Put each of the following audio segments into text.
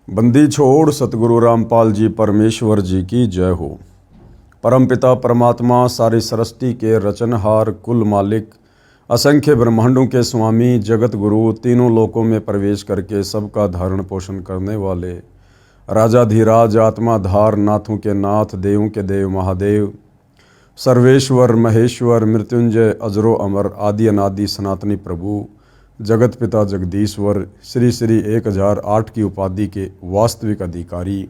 बंदी छोड़ सतगुरु रामपाल जी परमेश्वर जी की जय हो। परमपिता परमात्मा सारी सृष्टि के रचनहार, कुल मालिक, असंख्य ब्रह्मांडों के स्वामी, जगत गुरु, तीनों लोकों में प्रवेश करके सबका धारण पोषण करने वाले राजाधिराज, आत्माधार, नाथों के नाथ, देवों के देव महादेव, सर्वेश्वर महेश्वर, मृत्युंजय, अजरो अमर, आदि अनादि सनातनी प्रभु, जगत पिता जगदीश्वर, श्री श्री 1008 की उपाधि के वास्तविक अधिकारी,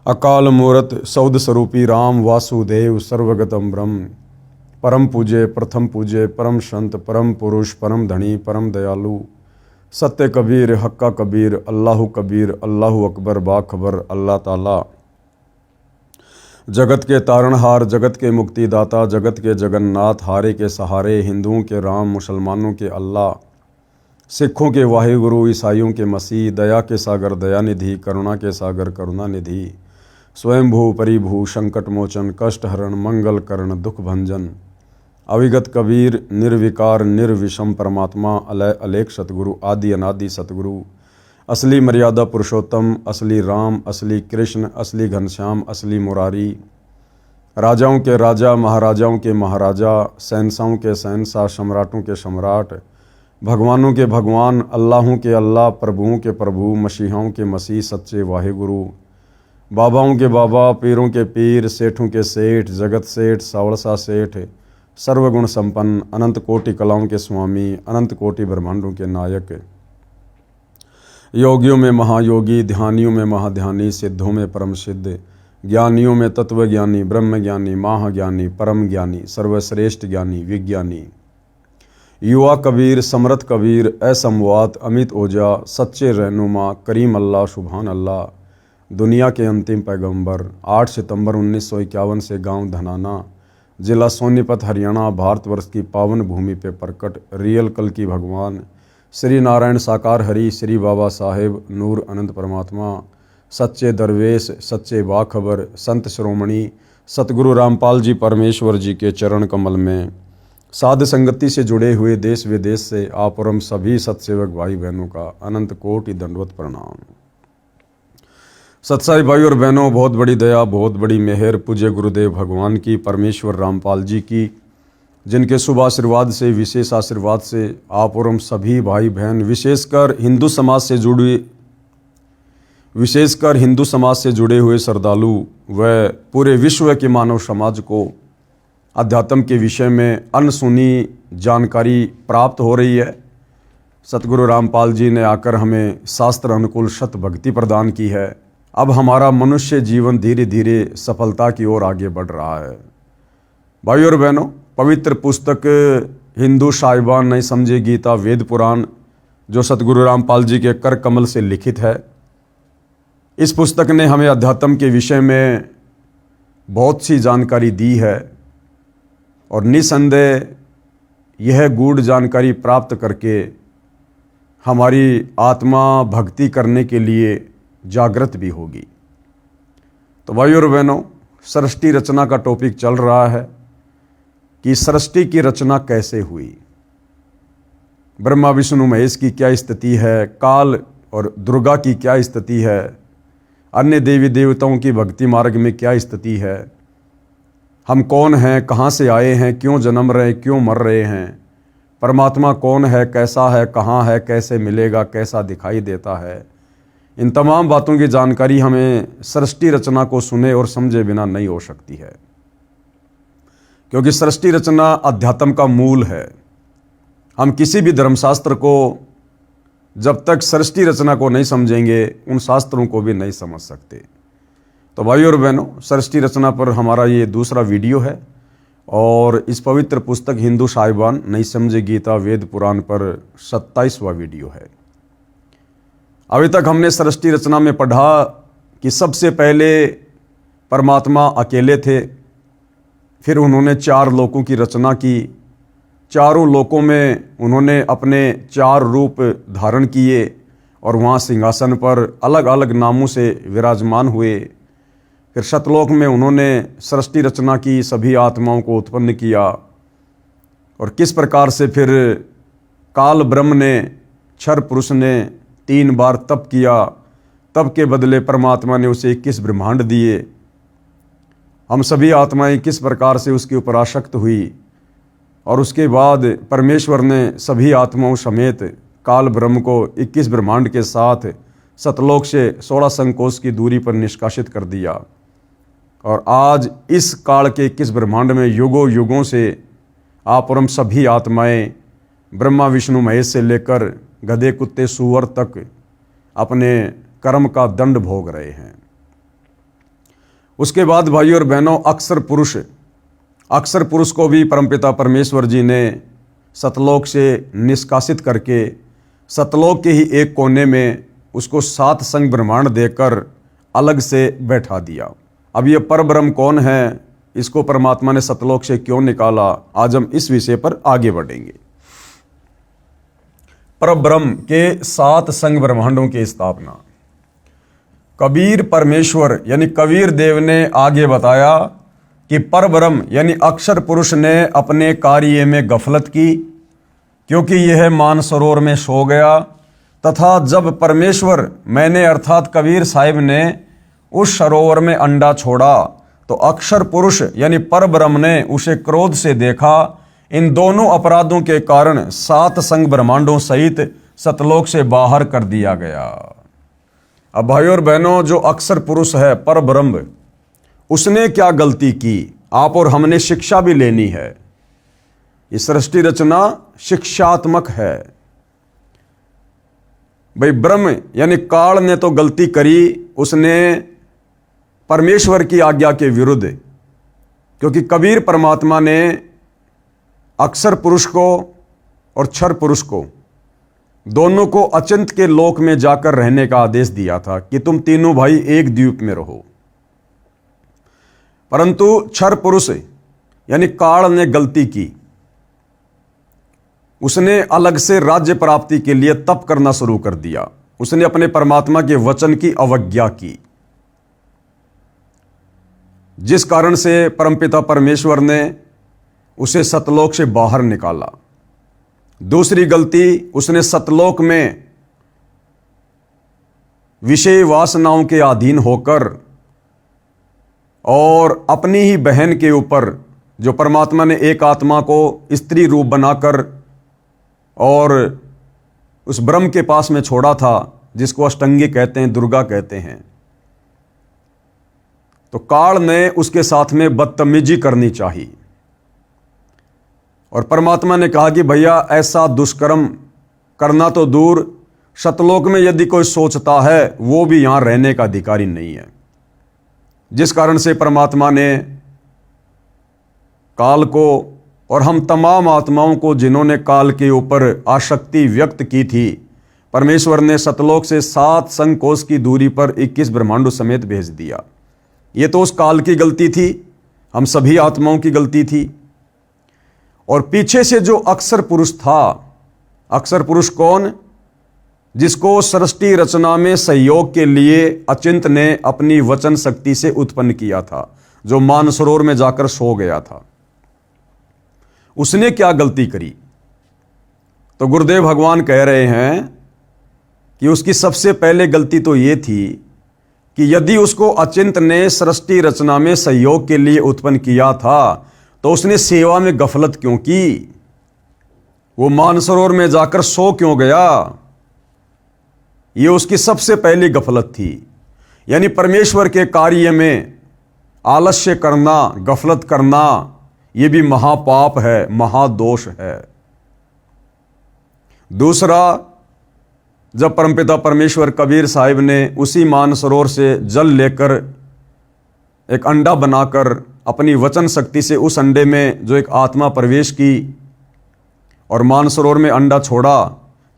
अकाल मूरत सौद स्वरूपी राम वासुदेव, सर्वगतम ब्रह्म, परम पूज्य, प्रथम पूज्य, परम संत, परम पुरुष, परम धनी, परम दयालु, सत्य कबीर, हक्का कबीर, अल्लाह कबीर, अल्लाह अकबर, बाखबर, अल्लाह ताला, जगत के तारणहार, जगत के मुक्तिदाता, जगत के जगन्नाथ, हारे के सहारे, हिंदुओं के राम, मुसलमानों के अल्लाह, सिखों के वाहिगुरु, ईसाइयों के मसीह, दया के सागर दयानिधि, करुणा के सागर करुणानिधि, स्वयंभू परिभू, संकट मोचन, कष्ट हरण, मंगल करण, दुख भंजन, अविगत कबीर, निर्विकार निर्विषम परमात्मा, अलय अलेख सतगुरु, आदि अनादि सतगुरु, असली मर्यादा पुरुषोत्तम, असली राम, असली कृष्ण, असली घनश्याम, असली मुरारी, राजाओं के राजा, महाराजाओं के महाराजा, शहंशाहों के शहंशाह, सम्राटों के सम्राट, भगवानों के भगवान, अल्लाहों के अल्लाह, प्रभुओं के प्रभु, मसीहाओं के मसीह, सच्चे वाहिगुरु, बाबाओं के बाबा, पीरों के पीर, सेठों के सेठ, जगत सेठ, सावड़सा सेठ, सर्वगुण संपन्न, अनंत कोटि कलाओं के स्वामी, अनंत कोटि ब्रह्मांडों के नायक, योगियों में महायोगी, ध्यानियों में महाध्यानी, सिद्धों में परम सिद्ध, ज्ञानियों में तत्वज्ञानी, ब्रह्म ज्ञानी, महाज्ञानी, परम ज्ञानी, सर्वश्रेष्ठ ज्ञानी, विज्ञानी, युवा कबीर, समर्थ कबीर, असमवात, अमित ओझा, सच्चे रहनुमा, करीम अल्लाह, सुभान अल्लाह, दुनिया के अंतिम पैगंबर, 8 सितंबर 1951 से गांव धनाना, जिला सोनीपत, हरियाणा, भारतवर्ष की पावन भूमि पे प्रकट रियल कल की भगवान, श्री नारायण साकार हरि, श्री बाबा साहेब नूर अनंत परमात्मा, सच्चे दरवेश, सच्चे बाखबर, संत श्रोमणी सतगुरु रामपाल जी परमेश्वर जी के चरण कमल में साध संगति से जुड़े हुए देश विदेश से आप और हम सभी सत्सेवक भाई बहनों का अनंत कोटि दंडवत प्रणाम। सत्साई भाई और बहनों, बहुत बड़ी दया, बहुत बड़ी मेहर पूज्य गुरुदेव भगवान की, परमेश्वर रामपाल जी की, जिनके शुभ आशीर्वाद से, विशेष आशीर्वाद से आप और हम सभी भाई बहन, विशेषकर हिंदू समाज से जुड़े हुए श्रद्धालु व पूरे विश्व के मानव समाज को अध्यात्म के विषय में अनसुनी जानकारी प्राप्त हो रही है। सतगुरु रामपाल जी ने आकर हमें शास्त्र अनुकूल शत भक्ति प्रदान की है। अब हमारा मनुष्य जीवन धीरे धीरे सफलता की ओर आगे बढ़ रहा है। भाई और बहनों, पवित्र पुस्तक हिंदू साहिबान नहीं समझे गीता वेद पुराण, जो सतगुरु रामपाल जी के कर कमल से लिखित है, इस पुस्तक ने हमें अध्यात्म के विषय में बहुत सी जानकारी दी है और निसंदेह यह गूढ़ जानकारी प्राप्त करके हमारी आत्मा भक्ति करने के लिए जागृत भी होगी। तो भाई और बहनों, सृष्टि रचना का टॉपिक चल रहा है कि सृष्टि की रचना कैसे हुई, ब्रह्मा विष्णु महेश की क्या स्थिति है, काल और दुर्गा की क्या स्थिति है, अन्य देवी देवताओं की भक्ति मार्ग में क्या स्थिति है, हम कौन हैं, कहाँ से आए हैं, क्यों जन्म रहे, क्यों मर रहे हैं, परमात्मा कौन है, कैसा है, कहाँ है, कैसे मिलेगा, कैसा दिखाई देता है, इन तमाम बातों की जानकारी हमें सृष्टि रचना को सुने और समझे बिना नहीं हो सकती है, क्योंकि सृष्टि रचना अध्यात्म का मूल है। हम किसी भी धर्मशास्त्र को जब तक सृष्टि रचना को नहीं समझेंगे, उन शास्त्रों को भी नहीं समझ सकते। तो भाई और बहनों, सृष्टि रचना पर हमारा ये दूसरा वीडियो है और इस पवित्र पुस्तक हिंदू साहिबान नहीं समझे गीता वेद पुराण पर 27वां वीडियो है। अभी तक हमने सृष्टि रचना में पढ़ा कि सबसे पहले परमात्मा अकेले थे, फिर उन्होंने 4 लोकों की रचना की, चारों लोकों में उन्होंने अपने 4 रूप धारण किए और वहाँ सिंहासन पर अलग अलग नामों से विराजमान हुए। फिर सतलोक में उन्होंने सृष्टि रचना की, सभी आत्माओं को उत्पन्न किया और किस प्रकार से फिर काल ब्रह्म ने, क्षर पुरुष ने 3 बार तप किया, तब के बदले परमात्मा ने उसे 21 ब्रह्मांड दिए। हम सभी आत्माएं किस प्रकार से उसके ऊपर आसक्त हुई और उसके बाद परमेश्वर ने सभी आत्माओं समेत काल ब्रह्म को 21 ब्रह्मांड के साथ सतलोक से 16 संकोश की दूरी पर निष्कासित कर दिया। और आज इस काल के 21 ब्रह्मांड में युगों युगों से आप और हम सभी आत्माएं ब्रह्मा विष्णु महेश से लेकर गधे कुत्ते सूअर तक अपने कर्म का दंड भोग रहे हैं। उसके बाद भाइयों और बहनों, अक्सर पुरुष को भी परमपिता परमेश्वर जी ने सतलोक से निष्कासित करके सतलोक के ही एक कोने में उसको 7 संग ब्रह्मांड देकर अलग से बैठा दिया। अब ये परब्रह्म कौन है, इसको परमात्मा ने सतलोक से क्यों निकाला, आज हम इस विषय पर आगे बढ़ेंगे। परब्रह्म के 7 संग ब्रह्मांडों की स्थापना कबीर परमेश्वर यानी कबीर देव ने आगे बताया कि परब्रह्म यानी अक्षर पुरुष ने अपने कार्य में गफलत की, क्योंकि यह मानसरोवर में सो गया, तथा जब परमेश्वर मैंने अर्थात कबीर साहिब ने उस सरोवर में अंडा छोड़ा तो अक्षर पुरुष यानी परब्रह्म ने उसे क्रोध से देखा। इन दोनों अपराधों के कारण 7 संग ब्रह्मांडों सहित सतलोक से बाहर कर दिया गया। अब भाइयों और बहनों, जो अक्षर पुरुष है परब्रह्म, उसने क्या गलती की, आप और हमने शिक्षा भी लेनी है। ये सृष्टि रचना शिक्षात्मक है। भाई ब्रह्म यानी काल ने तो गलती करी, उसने परमेश्वर की आज्ञा के विरुद्ध, क्योंकि कबीर परमात्मा ने अक्षर पुरुष को और क्षर पुरुष को दोनों को अचिंत के लोक में जाकर रहने का आदेश दिया था कि तुम तीनों भाई एक द्वीप में रहो। परंतु क्षर पुरुष यानी काल ने गलती की, उसने अलग से राज्य प्राप्ति के लिए तप करना शुरू कर दिया। उसने अपने परमात्मा के वचन की अवज्ञा की, जिस कारण से परमपिता परमेश्वर ने उसे सतलोक से बाहर निकाला। दूसरी गलती, उसने सतलोक में विषय वासनाओं के अधीन होकर और अपनी ही बहन के ऊपर, जो परमात्मा ने एक आत्मा को स्त्री रूप बनाकर और उस ब्रह्म के पास में छोड़ा था, जिसको अष्टंगी कहते हैं, दुर्गा कहते हैं, तो काल ने उसके साथ में बदतमीजी करनी चाहिए। और परमात्मा ने कहा कि भैया ऐसा दुष्कर्म करना तो दूर, सतलोक में यदि कोई सोचता है वो भी यहां रहने का अधिकारी नहीं है। जिस कारण से परमात्मा ने काल को और हम तमाम आत्माओं को, जिन्होंने काल के ऊपर आसक्ति व्यक्त की थी, परमेश्वर ने सतलोक से 7 संकोश की दूरी पर 21 ब्रह्मांडों समेत भेज दिया। ये तो उस काल की गलती थी, हम सभी आत्माओं की गलती थी। और पीछे से जो अक्षर पुरुष था, अक्षर पुरुष कौन, जिसको सृष्टि रचना में सहयोग के लिए अचिंत ने अपनी वचन शक्ति से उत्पन्न किया था, जो मानसरोवर में जाकर सो गया था, उसने क्या गलती करी? तो गुरुदेव भगवान कह रहे हैं कि उसकी सबसे पहले गलती तो ये थी कि यदि उसको अचिंत ने सृष्टि रचना में सहयोग के लिए उत्पन्न किया था, तो उसने सेवा में गफलत क्यों की? वो मानसरोवर में जाकर सो क्यों गया? ये उसकी सबसे पहली गफलत थी। यानी परमेश्वर के कार्य में आलस्य करना, गफलत करना, ये भी महापाप है, महादोष है। दूसरा, जब परमपिता परमेश्वर कबीर साहिब ने उसी मानसरोवर से जल लेकर एक अंडा बनाकर अपनी वचन शक्ति से उस अंडे में जो एक आत्मा प्रवेश की और मानसरोवर में अंडा छोड़ा,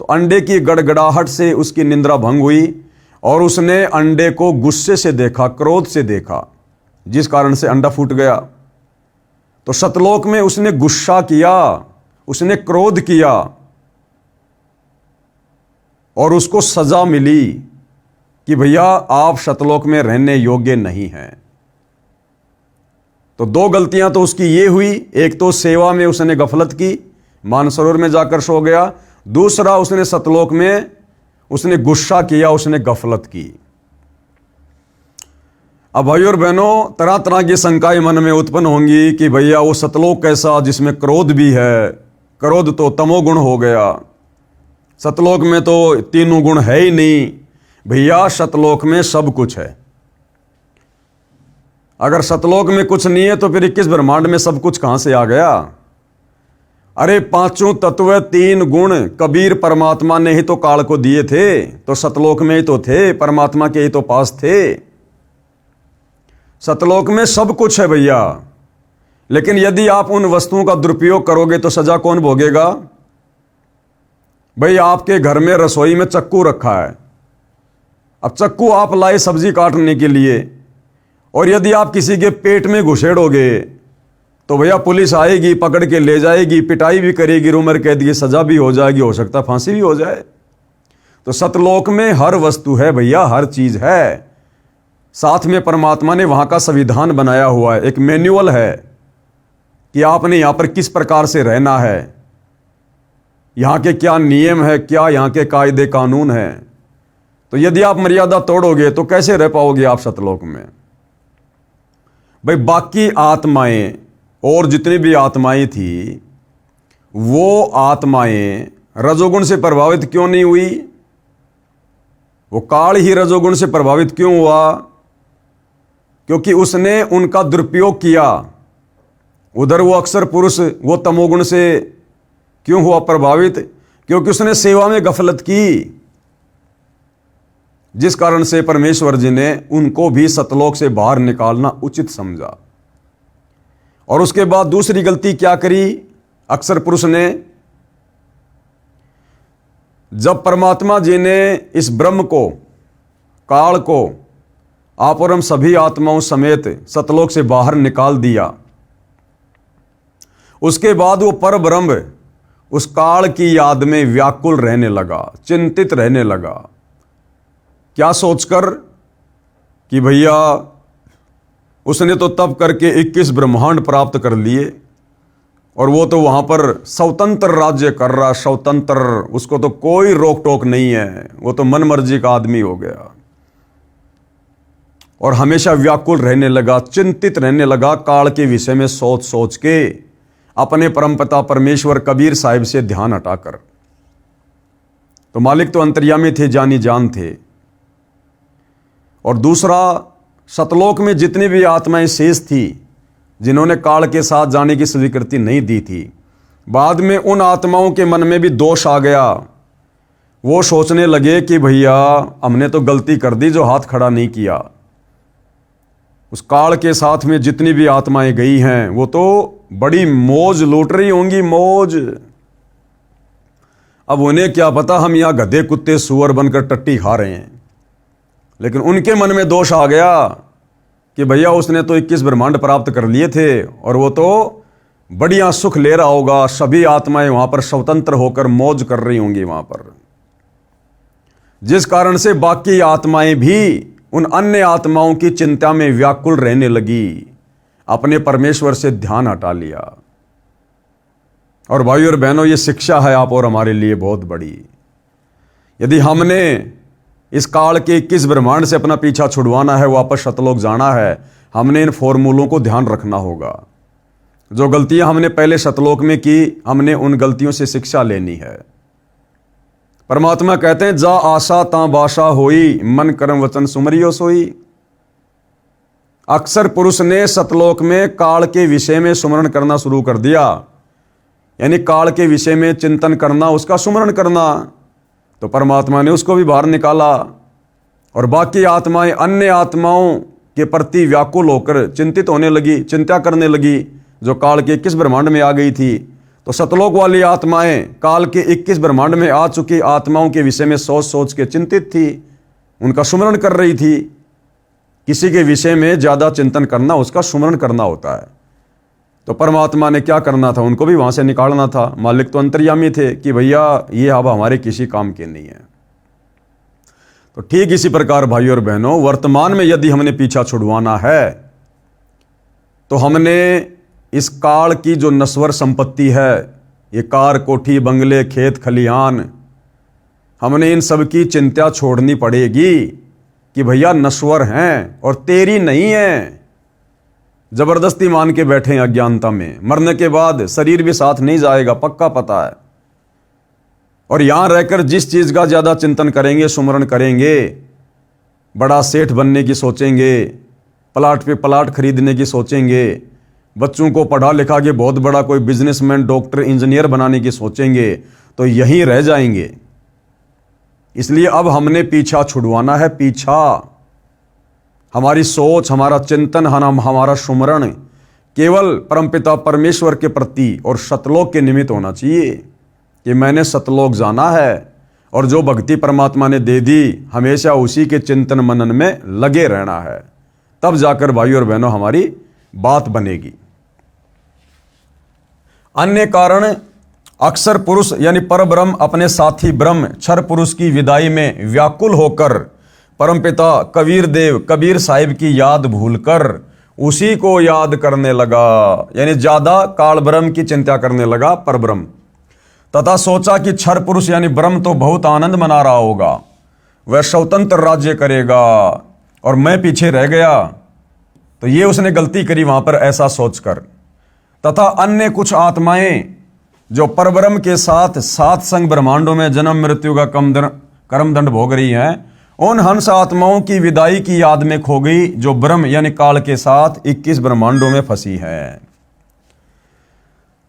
तो अंडे की गड़गड़ाहट से उसकी निंद्रा भंग हुई और उसने अंडे को गुस्से से देखा, क्रोध से देखा, जिस कारण से अंडा फूट गया। तो सतलोक में उसने गुस्सा किया, उसने क्रोध किया और उसको सजा मिली कि भैया आप सतलोक में रहने योग्य नहीं हैं। तो 2 गलतियां तो उसकी ये हुई, एक तो सेवा में उसने गफलत की, मानसरोवर में जाकर सो गया। दूसरा, उसने सतलोक में उसने गुस्सा किया, उसने गफलत की। अब भाई और बहनों, तरह तरह की शंकाएं मन में उत्पन्न होंगी कि भैया वो सतलोक कैसा जिसमें क्रोध भी है, क्रोध तो तमोगुण हो गया, सतलोक में तो तीनों गुण है ही नहीं। भैया सतलोक में सब कुछ है। अगर सतलोक में कुछ नहीं है तो फिर 21 ब्रह्मांड में सब कुछ कहां से आ गया? अरे पांचों तत्व, तीन गुण कबीर परमात्मा ने ही तो काल को दिए थे, तो सतलोक में ही तो थे, परमात्मा के ही तो पास थे। सतलोक में सब कुछ है भैया। लेकिन यदि आप उन वस्तुओं का दुरुपयोग करोगे तो सजा कौन भोगेगा? भाई आपके घर में रसोई में चक्कू रखा है, अब चक्कू आप लाए सब्जी काटने के लिए, और यदि आप किसी के पेट में घुसेड़ोगे तो भैया पुलिस आएगी, पकड़ के ले जाएगी, पिटाई भी करेगी, उम्र कैद की सजा भी हो जाएगी, हो सकता है फांसी भी हो जाए। तो सतलोक में हर वस्तु है भैया, हर चीज है। साथ में परमात्मा ने वहां का संविधान बनाया हुआ है, एक मैन्युअल है कि आपने यहां पर किस प्रकार से रहना है, यहां के क्या नियम है, क्या यहां के कायदे कानून है। तो यदि आप मर्यादा तोड़ोगे तो कैसे रह पाओगे आप सतलोक में? भाई बाकी आत्माएं और जितनी भी आत्माएं थी, वो आत्माएं रजोगुण से प्रभावित क्यों नहीं हुई? वो काल ही रजोगुण से प्रभावित क्यों हुआ? क्योंकि उसने उनका दुरुपयोग किया। उधर वो अक्सर पुरुष वो तमोगुण से क्यों हुआ प्रभावित? क्योंकि उसने सेवा में गफलत की, जिस कारण से परमेश्वर जी ने उनको भी सतलोक से बाहर निकालना उचित समझा। और उसके बाद दूसरी गलती क्या करी अक्सर पुरुष ने? जब परमात्मा जी ने इस ब्रह्म को, काल को, आप और हम सभी आत्माओं समेत सतलोक से बाहर निकाल दिया, उसके बाद वो पर ब्रह्म उस काल की याद में व्याकुल रहने लगा, चिंतित रहने लगा। क्या सोचकर कि भैया उसने तो तप करके 21 ब्रह्मांड प्राप्त कर लिए और वो तो वहां पर स्वतंत्र राज्य कर रहा, स्वतंत्र, उसको तो कोई रोक टोक नहीं है, वो तो मन मर्जी का आदमी हो गया। और हमेशा व्याकुल रहने लगा, चिंतित रहने लगा, काल के विषय में सोच सोच के, अपने परमपिता परमेश्वर कबीर साहिब से ध्यान हटाकर। तो मालिक तो अंतर्यामी थे, जानी जान थे। और दूसरा, सतलोक में जितनी भी आत्माएं शेष थी जिन्होंने काल के साथ जाने की स्वीकृति नहीं दी थी, बाद में उन आत्माओं के मन में भी दोष आ गया। वो सोचने लगे कि भैया हमने तो गलती कर दी जो हाथ खड़ा नहीं किया। उस काल के साथ में जितनी भी आत्माएं गई हैं वो तो बड़ी मौज लूट रही होंगी, मौज। अब उन्हें क्या पता हम यहां गधे कुत्ते सुअर बनकर टट्टी खा रहे हैं। लेकिन उनके मन में दोष आ गया कि भैया उसने तो 21 ब्रह्मांड प्राप्त कर लिए थे और वो तो बढ़िया सुख ले रहा होगा, सभी आत्माएं वहां पर स्वतंत्र होकर मौज कर रही होंगी वहां पर। जिस कारण से बाकी आत्माएं भी उन अन्य आत्माओं की चिंता में व्याकुल रहने लगी, अपने परमेश्वर से ध्यान हटा लिया। और भाई और बहनों, ये शिक्षा है आप और हमारे लिए बहुत बड़ी। यदि हमने इस काल के 21 ब्रह्मांड से अपना पीछा छुड़वाना है, वापस सतलोक जाना है, हमने इन फॉर्मूलों को ध्यान रखना होगा। जो गलतियां हमने पहले सतलोक में की, हमने उन गलतियों से शिक्षा लेनी है। परमात्मा कहते हैं, जा आशा ता बाशा होई, मन कर्म वचन सुमरियो सोई। अक्सर पुरुष ने सतलोक में काल के विषय में सुमरण करना शुरू कर दिया, यानी काल के विषय में चिंतन करना, उसका सुमरण करना। तो परमात्मा ने उसको भी बाहर निकाला और बाकी आत्माएं अन्य आत्माओं के प्रति व्याकुल होकर चिंतित होने लगी, चिंता करने लगी, जो काल के 21 ब्रह्मांड में आ गई थी। तो सतलोक वाली आत्माएं काल के 21 ब्रह्मांड में आ चुकी आत्माओं के विषय में सोच सोच के चिंतित थी, उनका सुमरण कर रही थी। किसी के विषय में ज्यादा चिंतन करना, उसका सुमरण करना होता है। तो परमात्मा ने क्या करना था, उनको भी वहां से निकालना था। मालिक तो अंतर्यामी थे कि भैया ये अब हमारे किसी काम के नहीं है। तो ठीक इसी प्रकार भाई और बहनों, वर्तमान में यदि हमने पीछा छुड़वाना है तो हमने इस काल की जो नश्वर संपत्ति है, ये कार कोठी बंगले खेत खलिहान, हमने इन सब की चिंता छोड़नी पड़ेगी। कि भैया नश्वर हैं और तेरी नहीं है, जबरदस्ती मान के बैठे हैं अज्ञानता में। मरने के बाद शरीर भी साथ नहीं जाएगा, पक्का पता है। और यहां रहकर जिस चीज का ज्यादा चिंतन करेंगे, सुमरण करेंगे, बड़ा सेठ बनने की सोचेंगे, प्लाट पे प्लाट खरीदने की सोचेंगे, बच्चों को पढ़ा लिखा के बहुत बड़ा कोई बिजनेसमैन, डॉक्टर, इंजीनियर बनाने की सोचेंगे, तो यहीं रह जाएंगे। इसलिए अब हमने पीछा छुड़वाना है। पीछा, हमारी सोच, हमारा चिंतन, हमारा सुमरण केवल परमपिता परमेश्वर के प्रति और सतलोक के निमित्त होना चाहिए कि मैंने सतलोक जाना है, और जो भक्ति परमात्मा ने दे दी हमेशा उसी के चिंतन मनन में लगे रहना है। तब जाकर भाई और बहनों हमारी बात बनेगी। अन्य कारण, अक्सर पुरुष यानी परब्रह्म अपने साथी ब्रह्म क्षर पुरुष की विदाई में व्याकुल होकर परमपिता कबीर देव कबीर साहिब की याद भूलकर उसी को याद करने लगा, यानी ज्यादा काल ब्रह्म की चिंता करने लगा परब्रह्म। तथा सोचा कि क्षर पुरुष यानी ब्रह्म तो बहुत आनंद मना रहा होगा, वह स्वतंत्र राज्य करेगा और मैं पीछे रह गया। तो ये उसने गलती करी वहां पर ऐसा सोचकर। तथा अन्य कुछ आत्माएं जो परब्रह्म के साथ सात संग ब्रह्मांडों में जन्म मृत्यु का कर्मदंड भोग रही हैं, उन हंस आत्माओं की विदाई की याद में खो गई, जो ब्रह्म यानी काल के साथ 21 ब्रह्मांडों में फंसी है।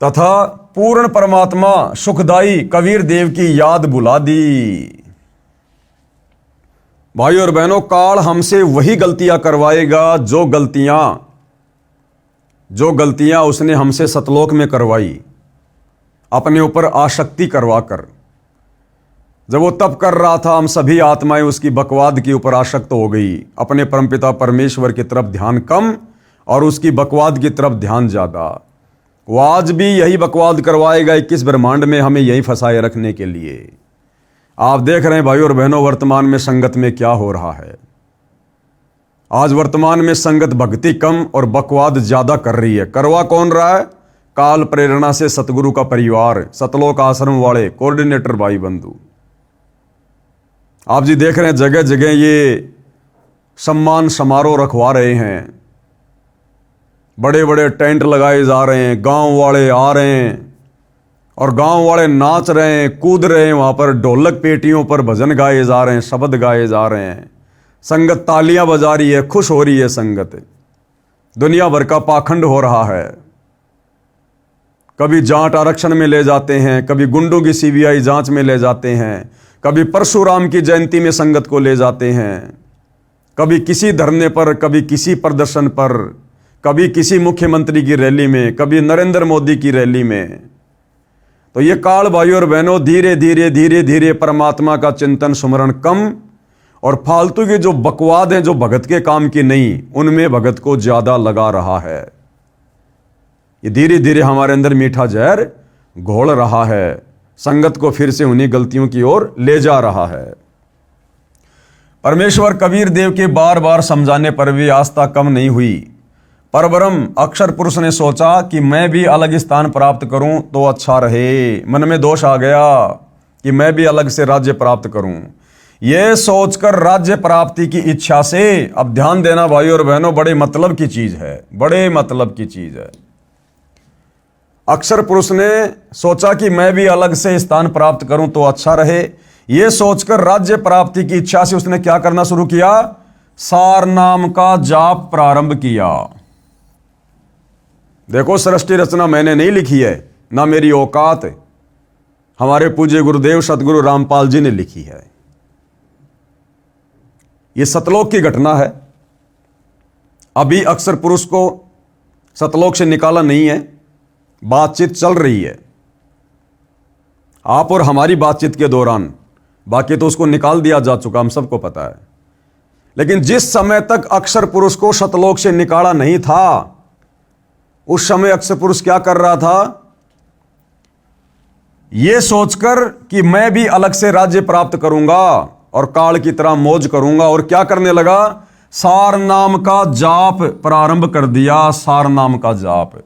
तथा पूर्ण परमात्मा सुखदाई कबीर देव की याद बुला दी। भाई और बहनों, काल हमसे वही गलतियां करवाएगा जो गलतियां उसने हमसे सतलोक में करवाई, अपने ऊपर आसक्ति करवाकर। जब वो तप कर रहा था, हम सभी आत्माएं उसकी बकवाद के ऊपर आसक्त हो गई, अपने परमपिता परमेश्वर की तरफ ध्यान कम और उसकी बकवाद की तरफ ध्यान ज्यादा। वो आज भी यही बकवाद करवाएगा 21 ब्रह्मांड में, हमें यही फंसाए रखने के लिए। आप देख रहे हैं भाई और बहनों, वर्तमान में संगत में क्या हो रहा है। आज वर्तमान में संगत भक्ति कम और बकवाद ज्यादा कर रही है। करवा कौन रहा है? काल प्रेरणा से सतगुरु का परिवार, सतलोक आश्रम वाले कोऑर्डिनेटर भाई बंधु। आप जी देख रहे हैं जगह जगह ये सम्मान समारोह रखवा रहे हैं, बड़े बड़े टेंट लगाए जा रहे हैं, गांव वाले आ रहे हैं और गांव वाले नाच रहे हैं, कूद रहे हैं, वहां पर ढोलक पेटियों पर भजन गाए जा रहे हैं, शब्द गाए जा रहे हैं, संगत तालियां बजा रही है, खुश हो रही है संगत। दुनिया भर का पाखंड हो रहा है। कभी जाट आरक्षण में ले जाते हैं, कभी गुंडों की सीबीआई जांच में ले जाते हैं, कभी परशुराम की जयंती में संगत को ले जाते हैं, कभी किसी धरने पर, कभी किसी प्रदर्शन पर, कभी किसी मुख्यमंत्री की रैली में, कभी नरेंद्र मोदी की रैली में। तो ये काल भाई और बहनों धीरे धीरे परमात्मा का चिंतन सुमरण कम और फालतू की जो बकवाद हैं, जो भगत के काम की नहीं, उनमें भगत को ज्यादा लगा रहा है। ये धीरे धीरे हमारे अंदर मीठा जहर घोल रहा है, संगत को फिर से उन्हीं गलतियों की ओर ले जा रहा है। परमेश्वर कबीर देव के बार बार समझाने पर भी आस्था कम नहीं हुई। परब्रह्म अक्षर पुरुष ने सोचा कि मैं भी अलग स्थान प्राप्त करूं तो अच्छा रहे। मन में दोष आ गया कि मैं भी अलग से राज्य प्राप्त करूं। यह सोचकर राज्य प्राप्ति की इच्छा से, अब ध्यान देना भाई और बहनों, बड़े मतलब की चीज है, बड़े मतलब की चीज है। अक्षर पुरुष ने सोचा कि मैं भी अलग से स्थान प्राप्त करूं तो अच्छा रहे। यह सोचकर राज्य प्राप्ति की इच्छा से उसने क्या करना शुरू किया? सार नाम का जाप प्रारंभ किया। देखो, सृष्टि रचना मैंने नहीं लिखी है, ना मेरी औकात, हमारे पूज्य गुरुदेव सतगुरु रामपाल जी ने लिखी है। यह सतलोक की घटना है। अभी अक्षर पुरुष को सतलोक से निकाला नहीं है, बातचीत चल रही है आप और हमारी बातचीत के दौरान। बाकी तो उसको निकाल दिया जा चुका, हम सबको पता है। लेकिन जिस समय तक अक्षर पुरुष को सतलोक से निकाला नहीं था, उस समय अक्षर पुरुष क्या कर रहा था? यह सोचकर कि मैं भी अलग से राज्य प्राप्त करूंगा और काल की तरह मौज करूंगा, और क्या करने लगा? सार नाम का जाप प्रारंभ कर दिया, सार नाम का जाप।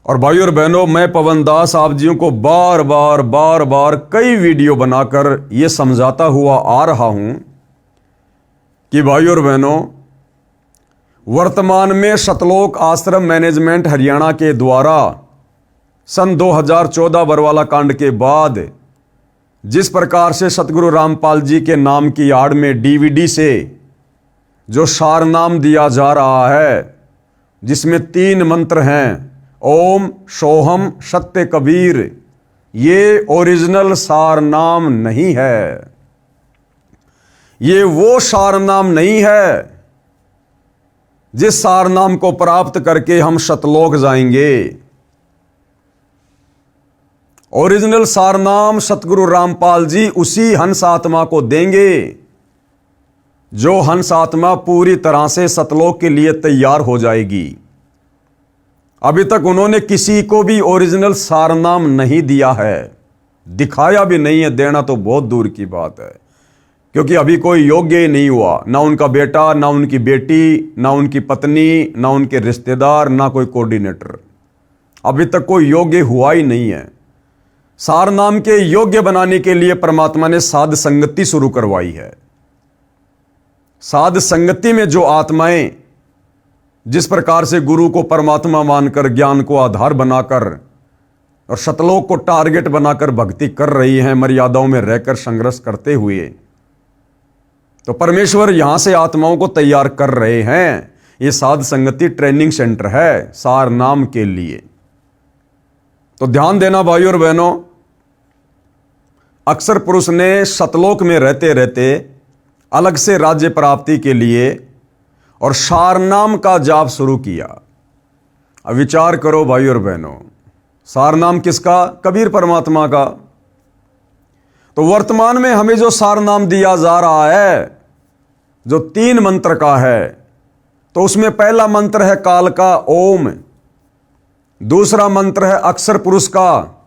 और भाई और बहनों, मैं पवन दास आप जियों को बार बार कई वीडियो बनाकर यह समझाता हुआ आ रहा हूं कि भाइयों और बहनों, वर्तमान में सतलोक आश्रम मैनेजमेंट हरियाणा के द्वारा सन 2014 बरवाला कांड के बाद जिस प्रकार से सतगुरु रामपाल जी के नाम की आड़ में डीवीडी से जो सारनाम दिया जा रहा है, जिसमें 3 मंत्र हैं, ओम सोहम सत्य कबीर, ये ओरिजिनल सारनाम नहीं है। ये वो सारनाम नहीं है जिस सारनाम को प्राप्त करके हम सतलोक जाएंगे। ओरिजिनल सारनाम सतगुरु रामपाल जी उसी हंस आत्मा को देंगे जो हंस आत्मा पूरी तरह से सतलोक के लिए तैयार हो जाएगी। अभी तक उन्होंने किसी को भी ओरिजिनल सारनाम नहीं दिया है, दिखाया भी नहीं है, देना तो बहुत दूर की बात है, क्योंकि अभी कोई योग्य ही नहीं हुआ, ना उनका बेटा, ना उनकी बेटी, ना उनकी पत्नी, ना उनके रिश्तेदार, ना कोई कोऑर्डिनेटर। अभी तक कोई योग्य हुआ ही नहीं है। सारनाम के योग्य बनाने के लिए परमात्मा ने साध संगति शुरू करवाई है। साध संगति में जो आत्माएं जिस प्रकार से गुरु को परमात्मा मानकर, ज्ञान को आधार बनाकर और सतलोक को टारगेट बनाकर भक्ति कर रही हैं, मर्यादाओं में रहकर संघर्ष करते हुए, तो परमेश्वर यहां से आत्माओं को तैयार कर रहे हैं। ये साध संगति ट्रेनिंग सेंटर है सारनाम के लिए। तो ध्यान देना भाइयों और बहनों, अक्सर पुरुष ने सतलोक में रहते रहते अलग से राज्य प्राप्ति के लिए और सारनाम का जाप शुरू किया। अब विचार करो भाइयों और बहनों, सारनाम किसका? कबीर परमात्मा का। तो वर्तमान में हमें जो सारनाम दिया जा रहा है, जो 3 मंत्र का है, तो उसमें पहला मंत्र है काल का ओम, दूसरा मंत्र है अक्षर पुरुष का,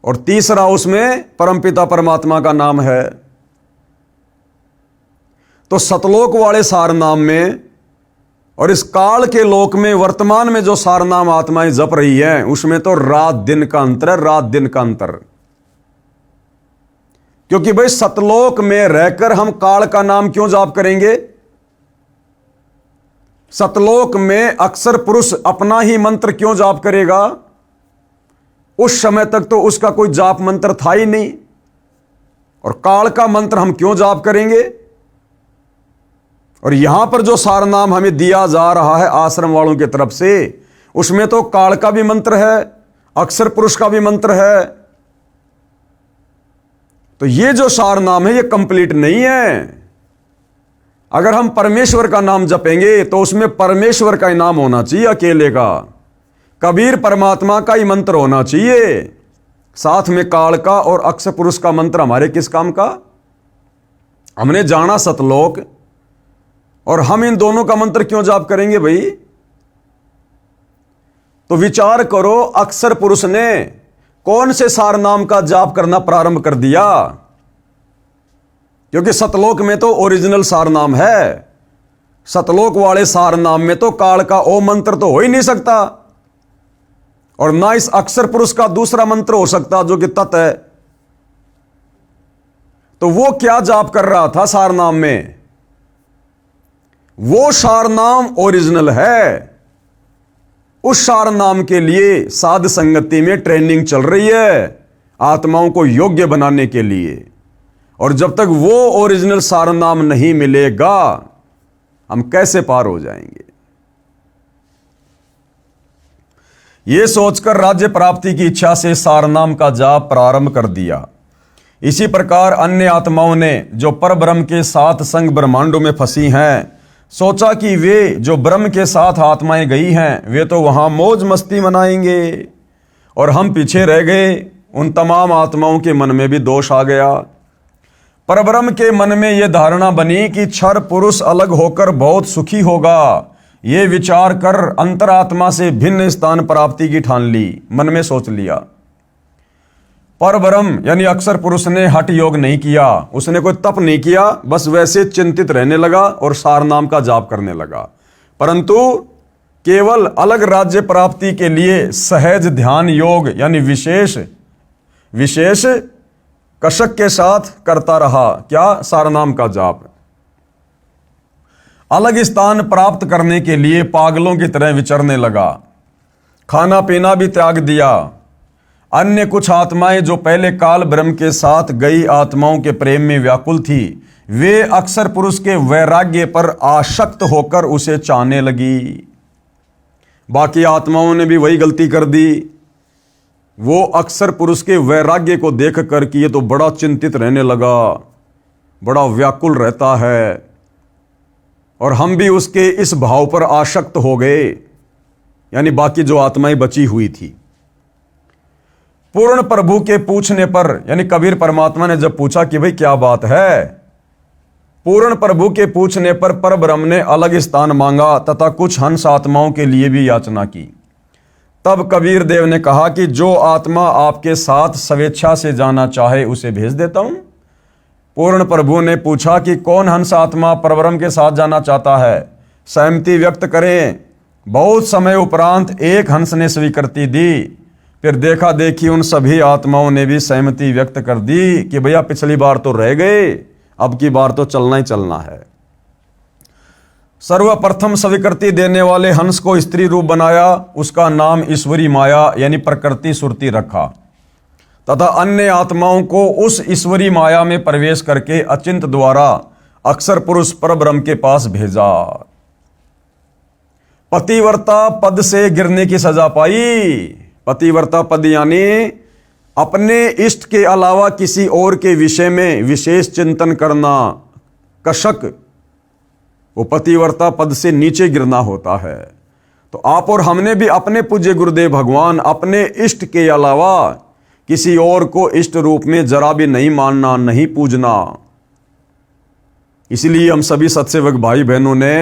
और तीसरा उसमें परमपिता परमात्मा का नाम है। तो सतलोक वाले सारनाम में और इस काल के लोक में वर्तमान में जो सारनाम आत्माएं जप रही हैं, उसमें तो रात दिन का अंतर है, रात दिन का अंतर। क्योंकि भाई सतलोक में रहकर हम काल का नाम क्यों जाप करेंगे? सतलोक में अक्षर पुरुष अपना ही मंत्र क्यों जाप करेगा? उस समय तक तो उसका कोई जाप मंत्र था ही नहीं, और काल का मंत्र हम क्यों जाप करेंगे? और यहां पर जो सारनाम हमें दिया जा रहा है आश्रम वालों की तरफ से, उसमें तो काल का भी मंत्र है, अक्षर पुरुष का भी मंत्र है। तो ये जो सारनाम है ये कंप्लीट नहीं है। अगर हम परमेश्वर का नाम जपेंगे तो उसमें परमेश्वर का ही नाम होना चाहिए, अकेले का। कबीर परमात्मा का ही मंत्र होना चाहिए, साथ में काल का और अक्षर पुरुष का मंत्र हमारे किस काम का? हमने जाना सतलोक, और हम इन दोनों का मंत्र क्यों जाप करेंगे भाई? तो विचार करो, अक्षर पुरुष ने कौन से सारनाम का जाप करना प्रारंभ कर दिया? क्योंकि सतलोक में तो ओरिजिनल सारनाम है, सतलोक वाले सारनाम में तो काल का ओम मंत्र तो हो ही नहीं सकता, और ना इस अक्षर पुरुष का दूसरा मंत्र हो सकता जो कि तत् है। तो वो क्या जाप कर रहा था सारनाम में? वो सारनाम ओरिजिनल है। उस सारनाम के लिए साध संगति में ट्रेनिंग चल रही है, आत्माओं को योग्य बनाने के लिए। और जब तक वो ओरिजिनल सारनाम नहीं मिलेगा, हम कैसे पार हो जाएंगे? ये सोचकर राज्य प्राप्ति की इच्छा से सारनाम का जाप प्रारंभ कर दिया। इसी प्रकार अन्य आत्माओं ने जो परब्रह्म के साथ संग ब्रह्मांडों में फंसी हैं, सोचा कि वे जो ब्रह्म के साथ आत्माएं गई हैं, वे तो वहां मौज मस्ती मनाएंगे, और हम पीछे रह गए। उन तमाम आत्माओं के मन में भी दोष आ गया। परब्रह्म के मन में यह धारणा बनी कि क्षर पुरुष अलग होकर बहुत सुखी होगा। ये विचार कर अंतरात्मा से भिन्न स्थान प्राप्ति की ठान ली, मन में सोच लिया। परब्रह्म यानी अक्षर पुरुष ने हठ योग नहीं किया, उसने कोई तप नहीं किया, बस वैसे चिंतित रहने लगा और सारनाम का जाप करने लगा। परंतु केवल अलग राज्य प्राप्ति के लिए सहज ध्यान योग यानी विशेष कशक के साथ करता रहा। क्या? सारनाम का जाप। अलग स्थान प्राप्त करने के लिए पागलों की तरह विचरने लगा। खाना पीना भी त्याग दिया। अन्य कुछ आत्माएं जो पहले काल ब्रह्म के साथ गई आत्माओं के प्रेम में व्याकुल थी, वे अक्सर पुरुष के वैराग्य पर आसक्त होकर उसे चाहने लगी। बाकी आत्माओं ने भी वही गलती कर दी। वो अक्सर पुरुष के वैराग्य को देख कर कि ये तो बड़ा चिंतित रहने लगा, बड़ा व्याकुल रहता है, और हम भी उसके इस भाव पर आसक्त हो गए, यानी बाकी जो आत्माएं बची हुई थी। पूर्ण प्रभु के पूछने पर, यानी कबीर परमात्मा ने जब पूछा कि भाई क्या बात है, पूर्ण प्रभु के पूछने पर परब्रह्म ने अलग स्थान मांगा तथा कुछ हंस आत्माओं के लिए भी याचना की। तब कबीर देव ने कहा कि जो आत्मा आपके साथ स्वेच्छा से जाना चाहे उसे भेज देता हूं। पूर्ण प्रभु ने पूछा कि कौन हंस आत्मा परब्रह्म के साथ जाना चाहता है, सहमति व्यक्त करें। बहुत समय उपरांत एक हंस ने स्वीकृति दी। फिर देखा देखी उन सभी आत्माओं ने भी सहमति व्यक्त कर दी कि भैया पिछली बार तो रह गए, अब की बार तो चलना ही चलना है। सर्वप्रथम स्वीकृति देने वाले हंस को स्त्री रूप बनाया, उसका नाम ईश्वरी माया यानी प्रकृति सुरती रखा तथा अन्य आत्माओं को उस ईश्वरी माया में प्रवेश करके अचिंत द्वारा अक्षर पुरुष परब्रह्म के पास भेजा। पतिव्रता पद से गिरने की सजा पाई। पतिव्रता पद यानी अपने इष्ट के अलावा किसी और के विषय में विशेष चिंतन करना, कशक, वो पतिव्रता पद से नीचे गिरना होता है। तो आप और हमने भी अपने पूज्य गुरुदेव भगवान अपने इष्ट के अलावा किसी और को इष्ट रूप में जरा भी नहीं मानना, नहीं पूजना। इसलिए हम सभी सत्सेवक भाई बहनों ने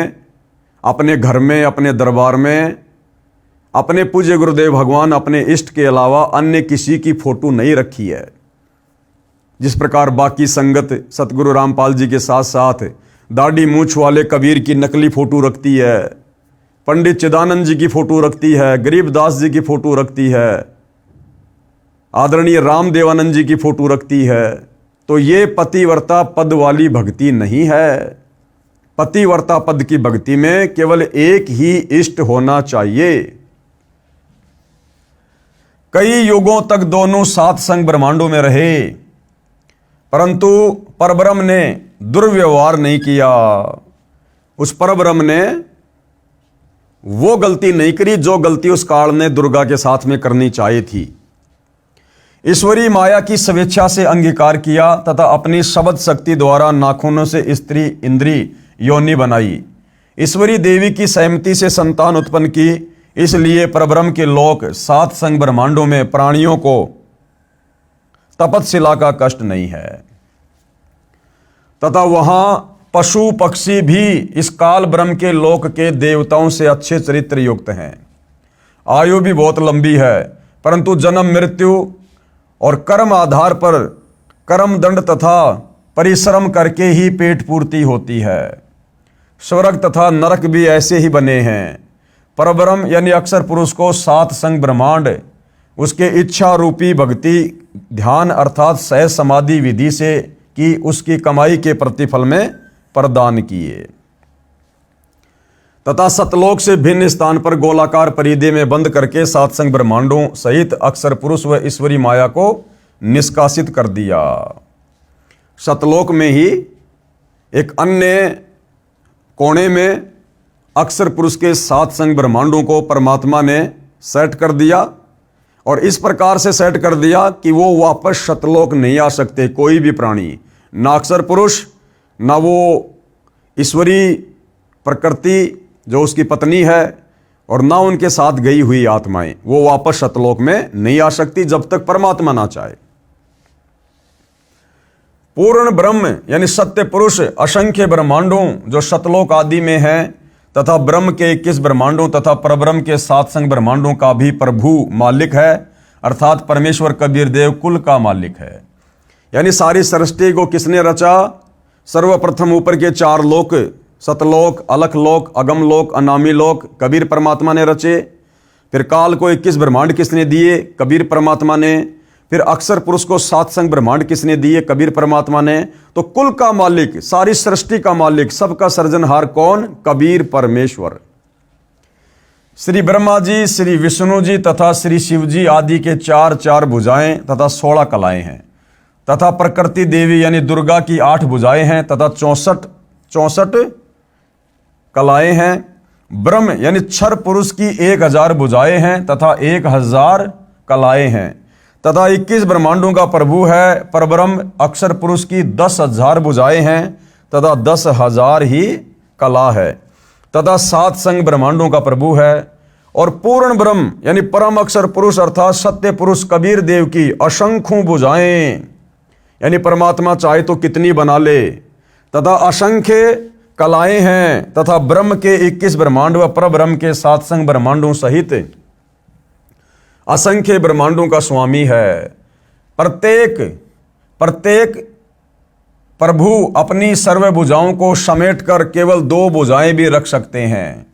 अपने घर में, अपने दरबार में अपने पूज्य गुरुदेव भगवान अपने इष्ट के अलावा अन्य किसी की फोटो नहीं रखी है। जिस प्रकार बाकी संगत सतगुरु रामपाल जी के साथ साथ दाढ़ी मूछ वाले कबीर की नकली फोटो रखती है, पंडित चिदानंद जी की फोटो रखती है, गरीबदास जी की फोटो रखती है, आदरणीय रामदेवानंद जी की फोटो रखती है, तो ये पतिव्रता पद वाली भक्ति नहीं है। पतिव्रता पद की भक्ति में केवल एक ही इष्ट होना चाहिए। कई युगों तक दोनों सात संग ब्रह्मांडों में रहे, परंतु परब्रह्म ने दुर्व्यवहार नहीं किया। उस परब्रह्म ने वो गलती नहीं करी जो गलती उस काल ने दुर्गा के साथ में करनी चाहिए थी। ईश्वरी माया की स्वेच्छा से अंगीकार किया तथा अपनी शब्द शक्ति द्वारा नाखूनों से स्त्री इंद्री योनि बनाई। ईश्वरी देवी की सहमति से संतान उत्पन्न की। इसलिए परब्रह्म के लोक सात संग ब्रह्मांडों में प्राणियों को तपतशिला का कष्ट नहीं है तथा वहां पशु पक्षी भी इस काल ब्रह्म के लोक के देवताओं से अच्छे चरित्र युक्त हैं। आयु भी बहुत लंबी है, परंतु जन्म मृत्यु और कर्म आधार पर कर्म दंड तथा परिश्रम करके ही पेट पूर्ति होती है। स्वर्ग तथा नरक भी ऐसे ही बने हैं। परब्रह्म यानी अक्षर पुरुष को सात संग ब्रह्मांड उसके इच्छा रूपी भक्ति ध्यान अर्थात सहज समाधि विधि से कि उसकी कमाई के प्रतिफल में प्रदान किए तथा सतलोक से भिन्न स्थान पर गोलाकार परिधि में बंद करके सात संग ब्रह्मांडों सहित अक्षर पुरुष व ईश्वरी माया को निष्कासित कर दिया। सतलोक में ही एक अन्य कोने में अक्षर पुरुष के सात संग ब्रह्मांडों को परमात्मा ने सेट कर दिया और इस प्रकार से सेट कर दिया कि वो वापस सतलोक नहीं आ सकते। कोई भी प्राणी, ना अक्षर पुरुष, ना वो ईश्वरी प्रकृति जो उसकी पत्नी है और ना उनके साथ गई हुई आत्माएं, वो वापस सतलोक में नहीं आ सकती जब तक परमात्मा ना चाहे। पूर्ण ब्रह्म यानी सत्य पुरुष असंख्य ब्रह्मांडों जो सतलोक आदि में हैं तथा ब्रह्म के 21 ब्रह्मांडों तथा परब्रह्म के सात संग ब्रह्मांडों का भी प्रभु मालिक है, अर्थात परमेश्वर कबीर देव कुल का मालिक है। यानी सारी सृष्टि को किसने रचा? सर्वप्रथम ऊपर के चार लोक, सतलोक, अलख लोक, अगम लोक, अनामी लोक कबीर परमात्मा ने रचे। फिर काल को 21 ब्रह्मांड किसने दिए? कबीर परमात्मा ने। फिर अक्षर पुरुष को सात संग ब्रह्मांड किसने दिए? कबीर परमात्मा ने। तो कुल का मालिक, सारी सृष्टि का मालिक, सबका सृजनहार कौन? कबीर परमेश्वर। श्री ब्रह्मा जी, श्री विष्णु जी तथा श्री शिव जी आदि के चार चार भुजाएं तथा 16 कलाएं हैं, तथा प्रकृति देवी यानी दुर्गा की 8 भुजाएं हैं तथा 64 कलाएं हैं। ब्रह्म यानी क्षर पुरुष की 1000 भुजाएं हैं तथा 1000 कलाएं हैं, तथा 21 ब्रह्मांडों का प्रभु है। परब्रह्म अक्षर पुरुष की 10,000 भुजाएं हैं तथा 10,000 ही कला है, तथा 7 संग ब्रह्मांडों का प्रभु है। और पूर्ण ब्रह्म यानी परम अक्षर पुरुष अर्थात सत्य पुरुष कबीर देव की असंख्यों भुजाएं, यानी परमात्मा चाहे तो कितनी बना ले, तथा असंख्य कलाएं हैं, तथा ब्रह्म के 21 ब्रह्मांड व परब्रह्म के 7 संग ब्रह्मांडों सहित असंख्य ब्रह्मांडों का स्वामी है। प्रत्येक प्रभु अपनी सर्व भुजाओं को समेट कर केवल 2 भुजाएं भी रख सकते हैं।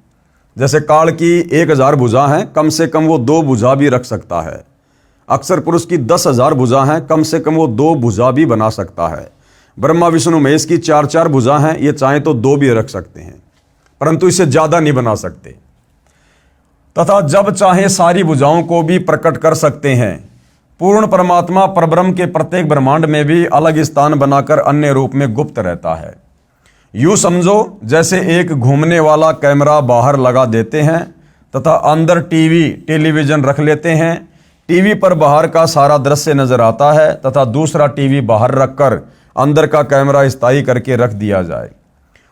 जैसे काल की 1000 भुजा हैं, कम से कम वो 2 भुजा भी रख सकता है। अक्षर पुरुष की 10,000 भुजा हैं, कम से कम वो 2 भुजा भी बना सकता है। ब्रह्मा विष्णु महेश की 4 भुजा हैं, ये चाहे तो 2 भी रख सकते हैं, परंतु इसे ज्यादा नहीं बना सकते। तथा जब चाहे सारी भुजाओं को भी प्रकट कर सकते हैं। पूर्ण परमात्मा परब्रह्म के प्रत्येक ब्रह्मांड में भी अलग स्थान बनाकर अन्य रूप में गुप्त रहता है। यूं समझो जैसे एक घूमने वाला कैमरा बाहर लगा देते हैं तथा अंदर टेलीविजन रख लेते हैं। टीवी पर बाहर का सारा दृश्य नजर आता है तथा दूसरा टीवी बाहर रखकर अंदर का कैमरा स्थायी करके रख दिया जाए।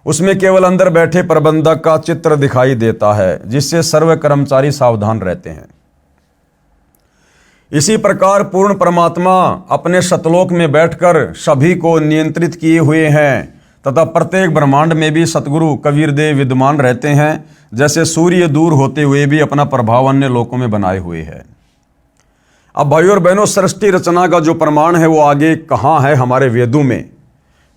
उसमें केवल अंदर बैठे प्रबंधक का चित्र दिखाई देता है, जिससे सर्व कर्मचारी सावधान रहते हैं। इसी प्रकार पूर्ण परमात्मा अपने सतलोक में बैठकर सभी को नियंत्रित किए हुए हैं तथा प्रत्येक ब्रह्मांड में भी सतगुरु कबीर देव विद्यमान रहते हैं। जैसे सूर्य दूर होते हुए भी अपना प्रभाव अन्य लोकों में बनाए हुए है। अब भाइयों और बहनों, सृष्टि रचना का जो प्रमाण है वो आगे कहाँ है? हमारे वेदों में,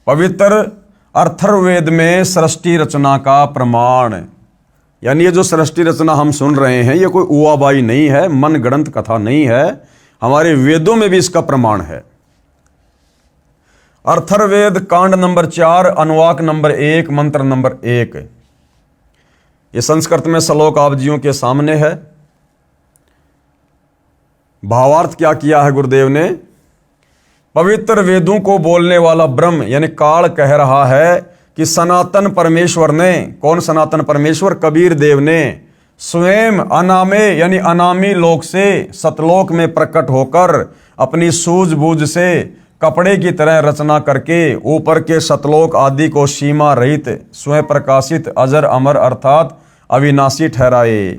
पवित्र अथर्ववेद में सृष्टि रचना का प्रमाण, यानी ये जो सृष्टि रचना हम सुन रहे हैं ये कोई उवाबाई नहीं है, मन गढ़ंत कथा नहीं है, हमारे वेदों में भी इसका प्रमाण है। अथर्ववेद कांड नंबर 4 अनुवाक नंबर 1 मंत्र नंबर 1। ये संस्कृत में श्लोक आप जियों के सामने है। भावार्थ क्या किया है गुरुदेव ने? पवित्र वेदों को बोलने वाला ब्रह्म यानी काल कह रहा है कि सनातन परमेश्वर ने, कौन सनातन परमेश्वर? कबीर देव ने स्वयं अनामे यानी अनामी लोक से सतलोक में प्रकट होकर अपनी सूझबूझ से कपड़े की तरह रचना करके ऊपर के सतलोक आदि को सीमा रहित स्वयं प्रकाशित अजर अमर अर्थात अविनाशी ठहराए,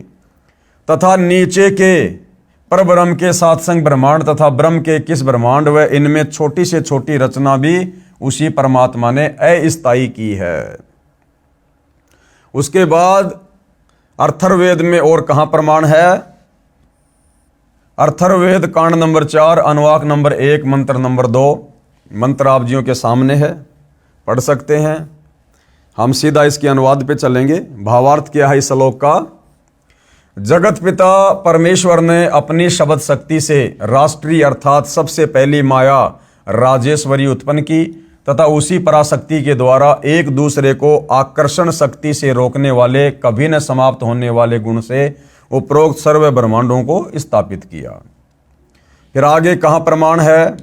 तथा नीचे के परब्रह्म के 7 संग ब्रह्मांड तथा ब्रह्म के 21 ब्रह्मांड व इनमें छोटी से छोटी रचना भी उसी परमात्मा ने अस्थायी की है। उसके बाद अथर्ववेद में और कहां प्रमाण है? अथर्ववेद कांड नंबर 4 अनुवाक नंबर 1 मंत्र नंबर 2। मंत्र आप जियों के सामने है, पढ़ सकते हैं। हम सीधा इसके अनुवाद पे चलेंगे। भावार्थ क्या है इस श्लोक का? जगत पिता परमेश्वर ने अपनी शब्द शक्ति से राष्ट्रीय अर्थात सबसे पहली माया राजेश्वरी उत्पन्न की तथा उसी पराशक्ति के द्वारा एक दूसरे को आकर्षण शक्ति से रोकने वाले, कभी न समाप्त होने वाले गुण से उपरोक्त सर्व ब्रह्मांडों को स्थापित किया। फिर आगे कहां प्रमाण है?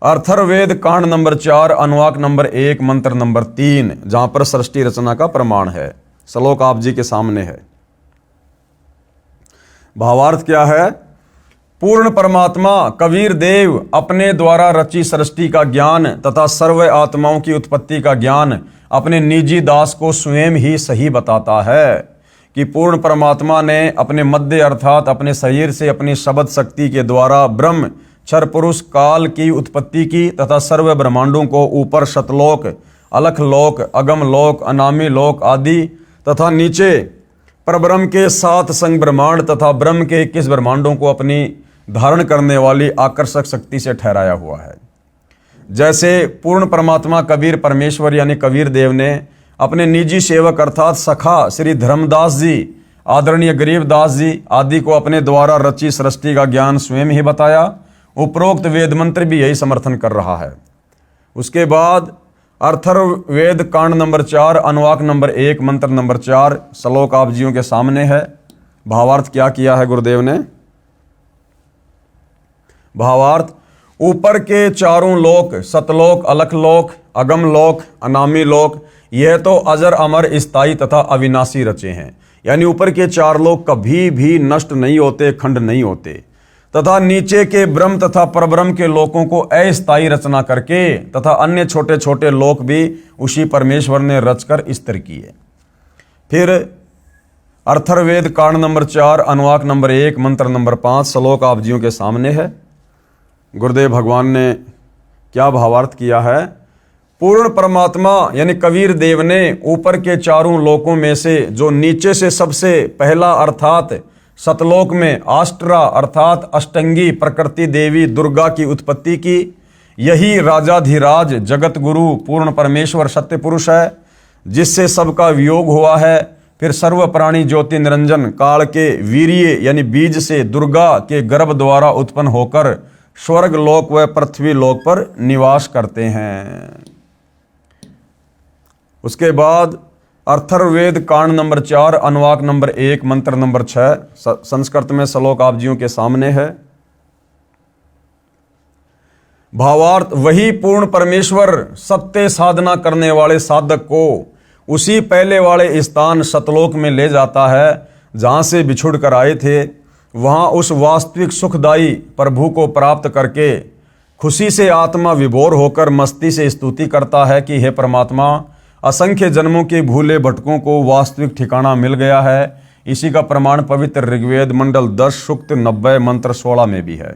अथर्ववेद कांड नंबर 4 अनुवाक नंबर 1 मंत्र नंबर 3, जहां पर सृष्टि रचना का प्रमाण है। श्लोक आप जी के सामने है। भावार्थ क्या है? पूर्ण परमात्मा कबीर देव अपने द्वारा रची सृष्टि का ज्ञान तथा सर्व आत्माओं की उत्पत्ति का ज्ञान अपने निजी दास को स्वयं ही सही बताता है कि पूर्ण परमात्मा ने अपने मध्य अर्थात अपने शरीर से अपनी शब्द शक्ति के द्वारा ब्रह्म क्षर पुरुष काल की उत्पत्ति की तथा सर्व ब्रह्मांडों को ऊपर शतलोक, अलख लोक, अगम लोक, अनामी लोक आदि तथा नीचे परब्रह्म के 7 संग ब्रह्मांड तथा ब्रह्म के 21 ब्रह्मांडों को अपनी धारण करने वाली आकर्षक शक्ति से ठहराया हुआ है। जैसे पूर्ण परमात्मा कबीर परमेश्वर यानी कबीर देव ने अपने निजी सेवक अर्थात सखा श्री धर्मदास जी, आदरणीय गरीबदास जी आदि को अपने द्वारा रची सृष्टि का ज्ञान स्वयं ही बताया, उपरोक्त वेद मंत्र भी यही समर्थन कर रहा है। उसके बाद अथर्ववेद कांड नंबर 4 अनुवाक नंबर 1 मंत्र नंबर 4 श्लोक आप जियों के सामने है। भावार्थ क्या किया है गुरुदेव ने? भावार्थ, ऊपर के चारों लोक, सतलोक, अलखलोक, अगम लोक, अनामी लोक, यह तो अजर अमर स्थायी तथा अविनाशी रचे हैं। यानी ऊपर के 4 लोक कभी भी नष्ट नहीं होते, खंड नहीं होते, तथा नीचे के ब्रह्म तथा परब्रह्म के लोकों को अस्थायी रचना करके तथा अन्य छोटे छोटे लोक भी उसी परमेश्वर ने रचकर स्थिर किए। फिर अथर्ववेद कांड नंबर 4 अनुवाक नंबर 1 मंत्र नंबर 5 श्लोक आप जियों के सामने है। गुरुदेव भगवान ने क्या भावार्थ किया है? पूर्ण परमात्मा यानी कबीर देव ने ऊपर के चारों लोकों में से जो नीचे से सबसे पहला अर्थात सतलोक में आष्ट्रा अर्थात अष्टंगी प्रकृति देवी दुर्गा की उत्पत्ति की, यही राजाधिराज जगत गुरु पूर्ण परमेश्वर सत्य पुरुष है, जिससे सबका वियोग हुआ है। फिर सर्व प्राणी ज्योति निरंजन काल के वीर्य यानी बीज से दुर्गा के गर्भ द्वारा उत्पन्न होकर स्वर्ग लोक व पृथ्वी लोक पर निवास करते हैं। उसके बाद अथर्ववेद कांड नंबर 4 अनुवाक नंबर 1 मंत्र नंबर 6 संस्कृत में श्लोक आप जियों के सामने है। भावार्थ, वही पूर्ण परमेश्वर सत्य साधना करने वाले साधक को उसी पहले वाले स्थान सतलोक में ले जाता है जहां से बिछुड़ कर आए थे। वहां उस वास्तविक सुखदायी प्रभु को प्राप्त करके खुशी से आत्मा विभोर होकर मस्ती से स्तुति करता है कि हे परमात्मा, असंख्य जन्मों के भूले भटकों को वास्तविक ठिकाना मिल गया है। इसी का प्रमाण पवित्र ऋग्वेद मंडल 10 सूक्त 90 मंत्र 16 में भी है।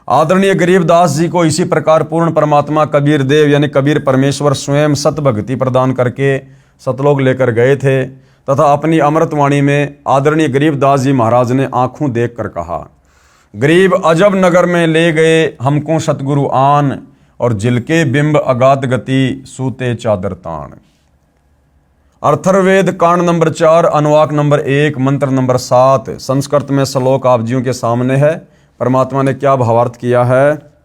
आदरणीय गरीबदास जी को इसी प्रकार पूर्ण परमात्मा कबीर देव यानी कबीर परमेश्वर स्वयं सतभक्ति प्रदान करके सतलोक लेकर गए थे तथा अपनी अमृतवाणी में आदरणीय गरीबदास जी महाराज ने आंखों देखकर कहा, गरीब अजब नगर में ले गए हमको सतगुरु आन, और जिलके बिंब अगाध गति सूते चादर तान। अथर्ववेद कांड नंबर 4 अनुवाक नंबर 1 मंत्र नंबर 7 संस्कृत में श्लोक आप जियों के सामने है। परमात्मा ने क्या भावार्थ किया है?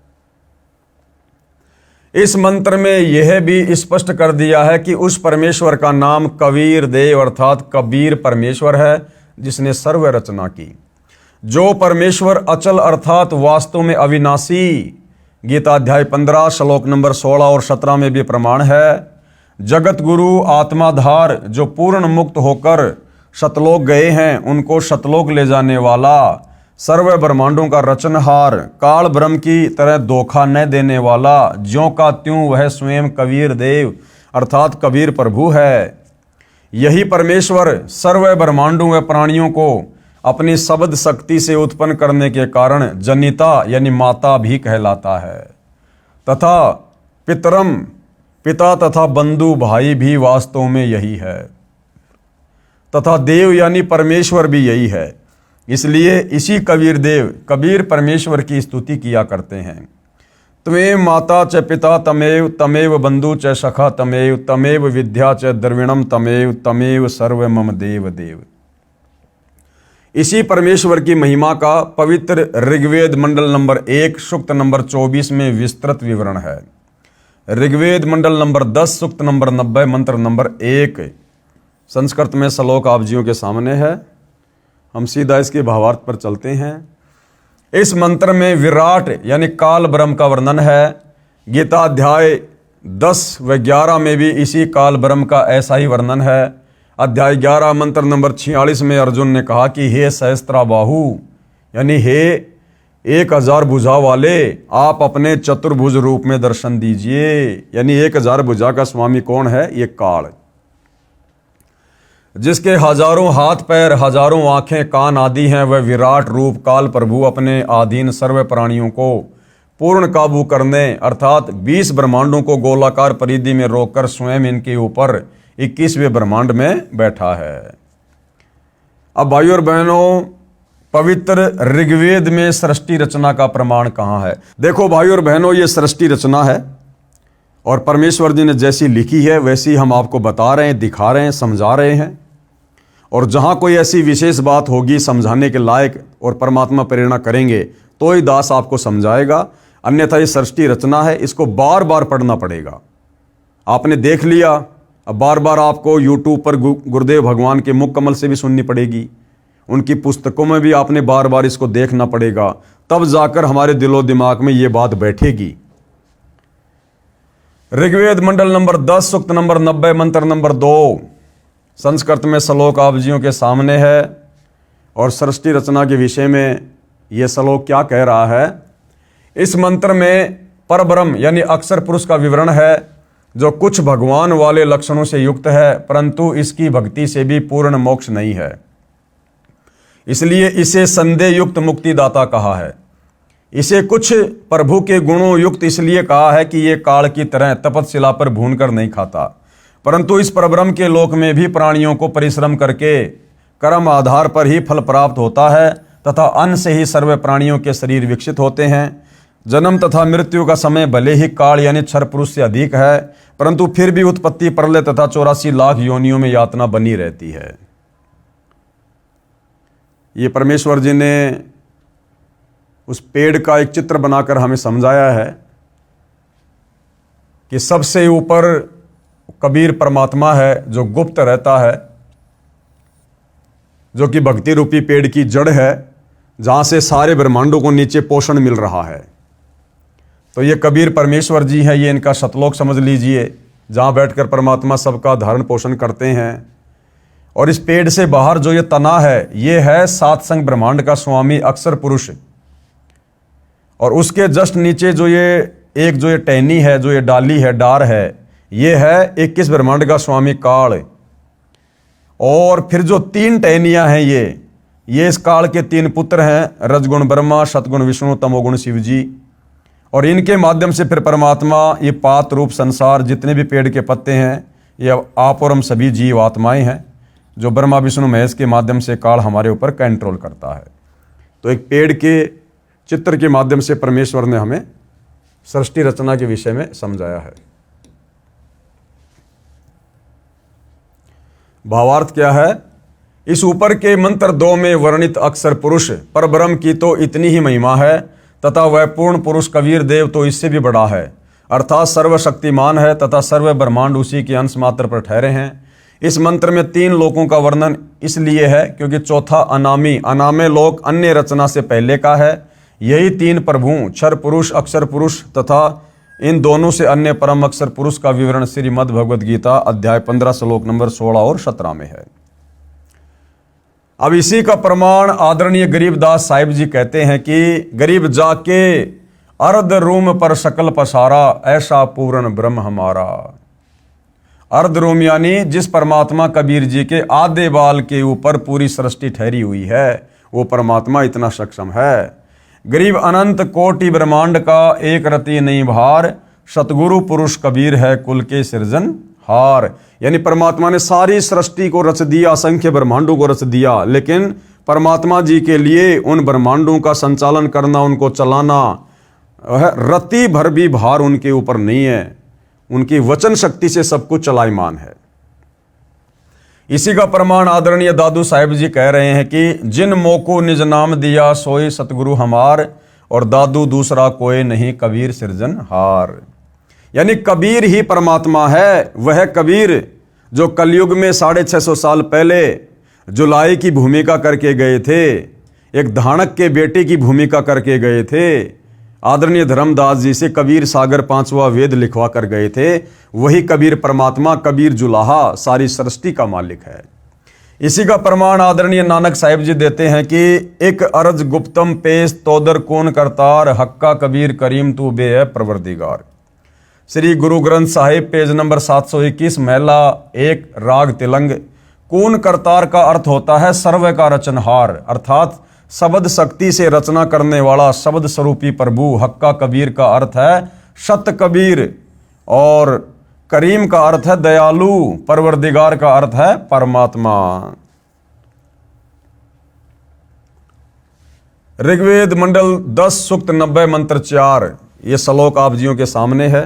इस मंत्र में यह भी स्पष्ट कर दिया है कि उस परमेश्वर का नाम कबीर देव अर्थात कबीर परमेश्वर है, जिसने सर्व रचना की। जो परमेश्वर अचल अर्थात वास्तव में अविनाशी, गीता अध्याय 15 श्लोक नंबर 16 और 17 में भी प्रमाण है। जगत गुरु आत्माधार जो पूर्ण मुक्त होकर सतलोक गए हैं, उनको सतलोक ले जाने वाला, सर्व ब्रह्मांडों का रचनहार, काल ब्रह्म की तरह धोखा न देने वाला, ज्यों का त्यों वह स्वयं कबीर देव अर्थात कबीर प्रभु है। यही परमेश्वर सर्व ब्रह्मांडों व प्राणियों को अपनी शब्द शक्ति से उत्पन्न करने के कारण जनिता यानी माता भी कहलाता है, तथा पितरम पिता तथा बंधु भाई भी वास्तव में यही है, तथा देव यानी परमेश्वर भी यही है। इसलिए इसी कबीर देव कबीर परमेश्वर की स्तुति किया करते हैं। त्वें माता च पिता तमेव, तमेव बंधु च सखा तमेव, तमेव विद्या च द्रविणम तमेव, तमेव सर्व मम देव देव। इसी परमेश्वर की महिमा का पवित्र ऋग्वेद मंडल नंबर 1 सूक्त नंबर 24 में विस्तृत विवरण है। ऋग्वेद मंडल नंबर 10 सूक्त नंबर 90 मंत्र नंबर 1 संस्कृत में श्लोक आप जियों के सामने है। हम सीधा इसके भावार्थ पर चलते हैं। इस मंत्र में विराट यानी काल ब्रह्म का वर्णन है। गीता अध्याय 10 व 11 में भी इसी काल ब्रह्म का ऐसा ही वर्णन है। अध्याय 11 मंत्र नंबर 46 में अर्जुन ने कहा कि हे सहस्त्रा बाहु यानी हे 1000 भुजा वाले, आप अपने चतुर्भुज रूप में दर्शन दीजिए। यानी 1000 भुजा का स्वामी कौन है? ये काल, जिसके हजारों हाथ पैर, हजारों आंखें कान आदि हैं। वह विराट रूप काल प्रभु अपने अधीन सर्व प्राणियों को पूर्ण काबू करने अर्थात 20 ब्रह्मांडों को गोलाकार परिधि में रोककर स्वयं इनके ऊपर 21वें ब्रह्मांड में बैठा है। अब भाइयों और बहनों, पवित्र ऋग्वेद में सृष्टि रचना का प्रमाण कहाँ है? देखो भाइयों और बहनों, ये सृष्टि रचना है और परमेश्वर जी ने जैसी लिखी है वैसी हम आपको बता रहे हैं, दिखा रहे हैं, समझा रहे हैं। और जहाँ कोई ऐसी विशेष बात होगी समझाने के लायक और परमात्मा प्रेरणा करेंगे तो ही दास आपको समझाएगा, अन्यथा ये सृष्टि रचना है, इसको बार बार पढ़ना पड़ेगा। आपने देख लिया, अब बार बार आपको यूट्यूब पर गुरुदेव भगवान के मुख कमल से भी सुननी पड़ेगी, उनकी पुस्तकों में भी आपने बार बार इसको देखना पड़ेगा, तब जाकर हमारे दिलो दिमाग में ये बात बैठेगी। ऋग्वेद मंडल नंबर 10 सूक्त नंबर 90 मंत्र नंबर 2 संस्कृत में श्लोक आप जियों के सामने है और सृष्टि रचना के विषय में यह श्लोक क्या कह रहा है। इस मंत्र में परब्रह्म यानी अक्षर पुरुष का विवरण है, जो कुछ भगवान वाले लक्षणों से युक्त है, परंतु इसकी भक्ति से भी पूर्ण मोक्ष नहीं है, इसलिए इसे संदेह युक्त मुक्तिदाता कहा है। इसे कुछ प्रभु के गुणों युक्त इसलिए कहा है कि ये काल की तरह तपतशिला पर भूनकर नहीं खाता, परंतु इस परब्रह्म के लोक में भी प्राणियों को परिश्रम करके कर्म आधार पर ही फल प्राप्त होता है तथा अन्न से ही सर्व प्राणियों के शरीर विकसित होते हैं। जन्म तथा मृत्यु का समय भले ही काल यानी क्षर पुरुष से अधिक है, परंतु फिर भी उत्पत्ति प्रलय तथा 84 लाख योनियों में यातना बनी रहती है। ये परमेश्वर जी ने उस पेड़ का एक चित्र बनाकर हमें समझाया है कि सबसे ऊपर कबीर परमात्मा है जो गुप्त रहता है, जो कि भक्ति रूपी पेड़ की जड़ है, जहां से सारे ब्रह्मांडों को नीचे पोषण मिल रहा है। तो ये कबीर परमेश्वर जी हैं, ये इनका शतलोक समझ लीजिए, जहां बैठकर परमात्मा सबका धारण पोषण करते हैं। और इस पेड़ से बाहर जो ये तना है, ये है सात संग ब्रह्मांड का स्वामी अक्षर पुरुष, और उसके जस्ट नीचे जो ये टहनी है, जो ये डाली है, डार है, ये है 21 ब्रह्मांड का स्वामी काल। और फिर जो 3 टहनियां हैं, ये इस काल के 3 पुत्र हैं, रजगुण ब्रह्मा, सतगुण विष्णु, तमोगुण शिव जी। और इनके माध्यम से फिर परमात्मा ये पात रूप संसार, जितने भी पेड़ के पत्ते हैं, ये आप और हम सभी जीव आत्माएं हैं, जो ब्रह्मा विष्णु महेश के माध्यम से काल हमारे ऊपर कंट्रोल करता है। तो एक पेड़ के चित्र के माध्यम से परमेश्वर ने हमें सृष्टि रचना के विषय में समझाया है। भावार्थ क्या है? इस ऊपर के मंत्र 2 में वर्णित अक्षर पुरुष परब्रह्म की तो इतनी ही महिमा है, तथा वह पूर्ण पुरुष कबीर देव तो इससे भी बड़ा है, अर्थात सर्वशक्तिमान है तथा सर्व ब्रह्मांड उसी के अंश मात्र पर ठहरे हैं। इस मंत्र में 3 लोकों का वर्णन इसलिए है क्योंकि चौथा अनामे लोक अन्य रचना से पहले का है। यही 3 प्रभु क्षर पुरुष, अक्षर पुरुष तथा इन दोनों से अन्य परम अक्षर पुरुष का विवरण श्रीमद् भगवद गीता अध्याय 15 श्लोक नंबर 16 और 17 में है। अब इसी का प्रमाण आदरणीय गरीबदास साहिब जी कहते हैं कि गरीब जाके अर्ध रूम पर सकल पसारा, ऐसा पूर्ण ब्रह्म हमारा। अर्ध रूम यानी जिस परमात्मा कबीर जी के आधे बाल के ऊपर पूरी सृष्टि ठहरी हुई है, वो परमात्मा इतना सक्षम है। गरीब अनंत कोटि ब्रह्मांड का एक रति नहीं भार, सतगुरु पुरुष कबीर है कुल के सृजन हार। यानी परमात्मा ने सारी सृष्टि को रच दिया, असंख्य ब्रह्मांडों को रच दिया, लेकिन परमात्मा जी के लिए उन ब्रह्मांडों का संचालन करना, उनको चलाना, रति भर भी भार उनके ऊपर नहीं है। उनकी वचन शक्ति से सब कुछ चलायमान है। इसी का प्रमाण आदरणीय दादू साहिब जी कह रहे हैं कि जिन मोको निज नाम दिया सोई सतगुरु हमार, और दादू दूसरा कोई नहीं कबीर सृजन हार। यानी कबीर ही परमात्मा है, वह कबीर जो कलयुग में 650 साल पहले जुलाई की भूमिका करके गए थे, एक धाणक के बेटे की भूमिका करके गए थे, आदरणीय धर्मदास जी से कबीर सागर 5वां वेद लिखवा कर गए थे। वही कबीर परमात्मा, कबीर जुलाहा सारी सृष्टि का मालिक है। इसी का प्रमाण आदरणीय नानक साहिब जी देते हैं कि एक अर्ज गुप्तम पेश तोदर कौन करतार, हक्का कबीर करीम तू बे है प्रवर्दिगार। श्री गुरु ग्रंथ साहिब पेज नंबर 721 महिला 1 राग तिलंग। कौन करतार का अर्थ होता है सर्व का रचनहार, अर्थात शब्द शक्ति से रचना करने वाला शब्द स्वरूपी प्रभु। हक्का कबीर का अर्थ है सत कबीर, और करीम का अर्थ है दयालु, परवरदिगार का अर्थ है परमात्मा। ऋग्वेद मंडल 10 सूक्त 90 मंत्र 4, ये श्लोक आप जियों के सामने है।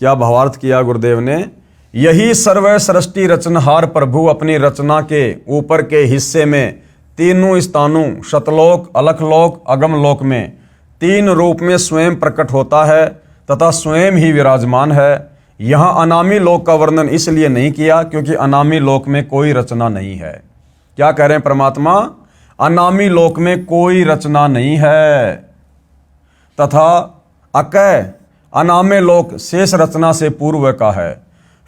क्या भावार्थ किया गुरुदेव ने? यही सर्व सृष्टि रचनहार प्रभु अपनी रचना के ऊपर के हिस्से में तीनों स्थानों सतलोक, अलखलोक, अगमलोक में 3 रूप में स्वयं प्रकट होता है तथा स्वयं ही विराजमान है। यहाँ अनामी लोक का वर्णन इसलिए नहीं किया क्योंकि अनामी लोक में कोई रचना नहीं है। क्या कह रहे हैं परमात्मा? अनामी लोक में कोई रचना नहीं है तथा अकय अनामे लोक शेष रचना से पूर्व का है।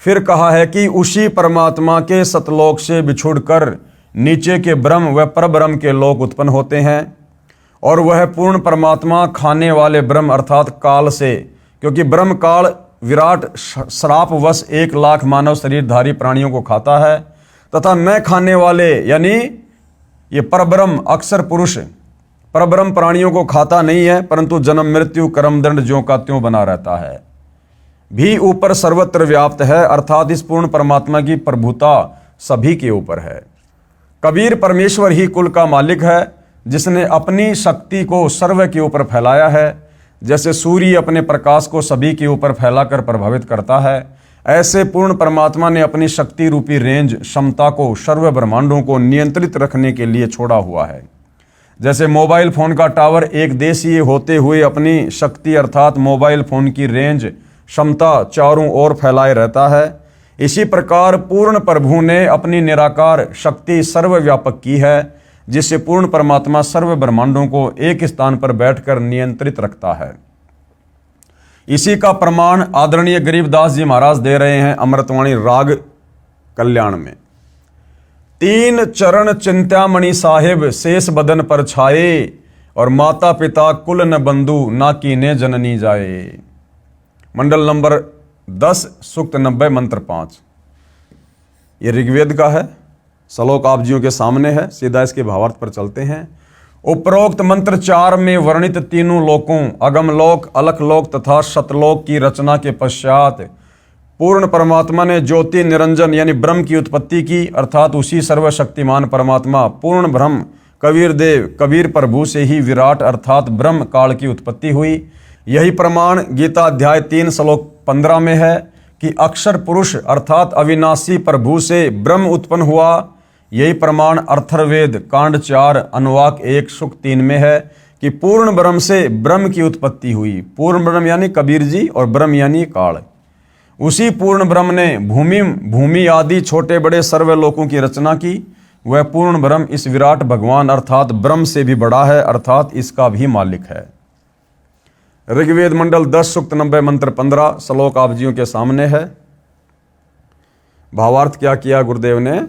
फिर कहा है कि उसी परमात्मा के सतलोक से बिछुड़कर नीचे के ब्रह्म व परब्रह्म के लोक उत्पन्न होते हैं और वह पूर्ण परमात्मा खाने वाले ब्रह्म अर्थात काल से, क्योंकि ब्रह्म काल विराट श्रापवश 1 लाख मानव शरीरधारी प्राणियों को खाता है तथा न खाने वाले यानी ये परब्रह्म अक्षर पुरुष परब्रह्म प्राणियों को खाता नहीं है, परंतु जन्म मृत्यु कर्मदंड ज्यों का त्यों बना रहता है, भी ऊपर सर्वत्र व्याप्त है। अर्थात इस पूर्ण परमात्मा की प्रभुता सभी के ऊपर है। कबीर परमेश्वर ही कुल का मालिक है जिसने अपनी शक्ति को सर्व के ऊपर फैलाया है। जैसे सूर्य अपने प्रकाश को सभी के ऊपर फैलाकर प्रभावित करता है, ऐसे पूर्ण परमात्मा ने अपनी शक्ति रूपी रेंज क्षमता को सर्व ब्रह्मांडों को नियंत्रित रखने के लिए छोड़ा हुआ है। जैसे मोबाइल फोन का टावर एक देशीय होते हुए अपनी शक्ति अर्थात मोबाइल फोन की रेंज क्षमता चारों ओर फैलाए रहता है, इसी प्रकार पूर्ण प्रभु ने अपनी निराकार शक्ति सर्वव्यापक की है जिससे पूर्ण परमात्मा सर्व ब्रह्मांडों को एक स्थान पर बैठकर नियंत्रित रखता है। इसी का प्रमाण आदरणीय गरीबदास जी महाराज दे रहे हैं अमृतवाणी राग कल्याण में। 3 चरण चिंतामणि साहिब शेष बदन पर छाए और माता पिता कुल न बंधु ना कीने जननी जाए। मंडल नंबर 10 सूक्त 90 मंत्र 5। ये ऋग्वेद का है, श्लोक आप जियों के सामने है। सीधा इसके भावार्थ पर चलते हैं। उपरोक्त मंत्र 4 में वर्णित तीनों लोकों अगमलोक, अलखलोक तथा सतलोक की रचना के पश्चात पूर्ण परमात्मा ने ज्योति निरंजन यानी ब्रह्म की उत्पत्ति की, अर्थात उसी सर्वशक्तिमान परमात्मा पूर्ण ब्रह्म कबीर देव कबीर प्रभु से ही विराट अर्थात ब्रह्म काल की उत्पत्ति हुई। यही प्रमाण गीता अध्याय 3 श्लोक 15 में है कि अक्षर पुरुष अर्थात अविनाशी प्रभु से ब्रह्म उत्पन्न हुआ। यही प्रमाण अथर्ववेद कांड 4 अनुवाक 1 सूक्त 3 में है कि पूर्ण ब्रह्म से ब्रह्म की उत्पत्ति हुई। पूर्ण ब्रह्म यानी कबीर जी और ब्रह्म यानी काल। उसी पूर्ण ब्रह्म ने भूमि आदि छोटे बड़े सर्वलोकों की रचना की। वह पूर्ण ब्रह्म इस विराट भगवान अर्थात ब्रह्म से भी बड़ा है, अर्थात इसका भी मालिक है। ऋग्वेद मंडल 10 सूक्त 90 मंत्र 15 श्लोक आप जियों के सामने है। भावार्थ क्या किया गुरुदेव ने?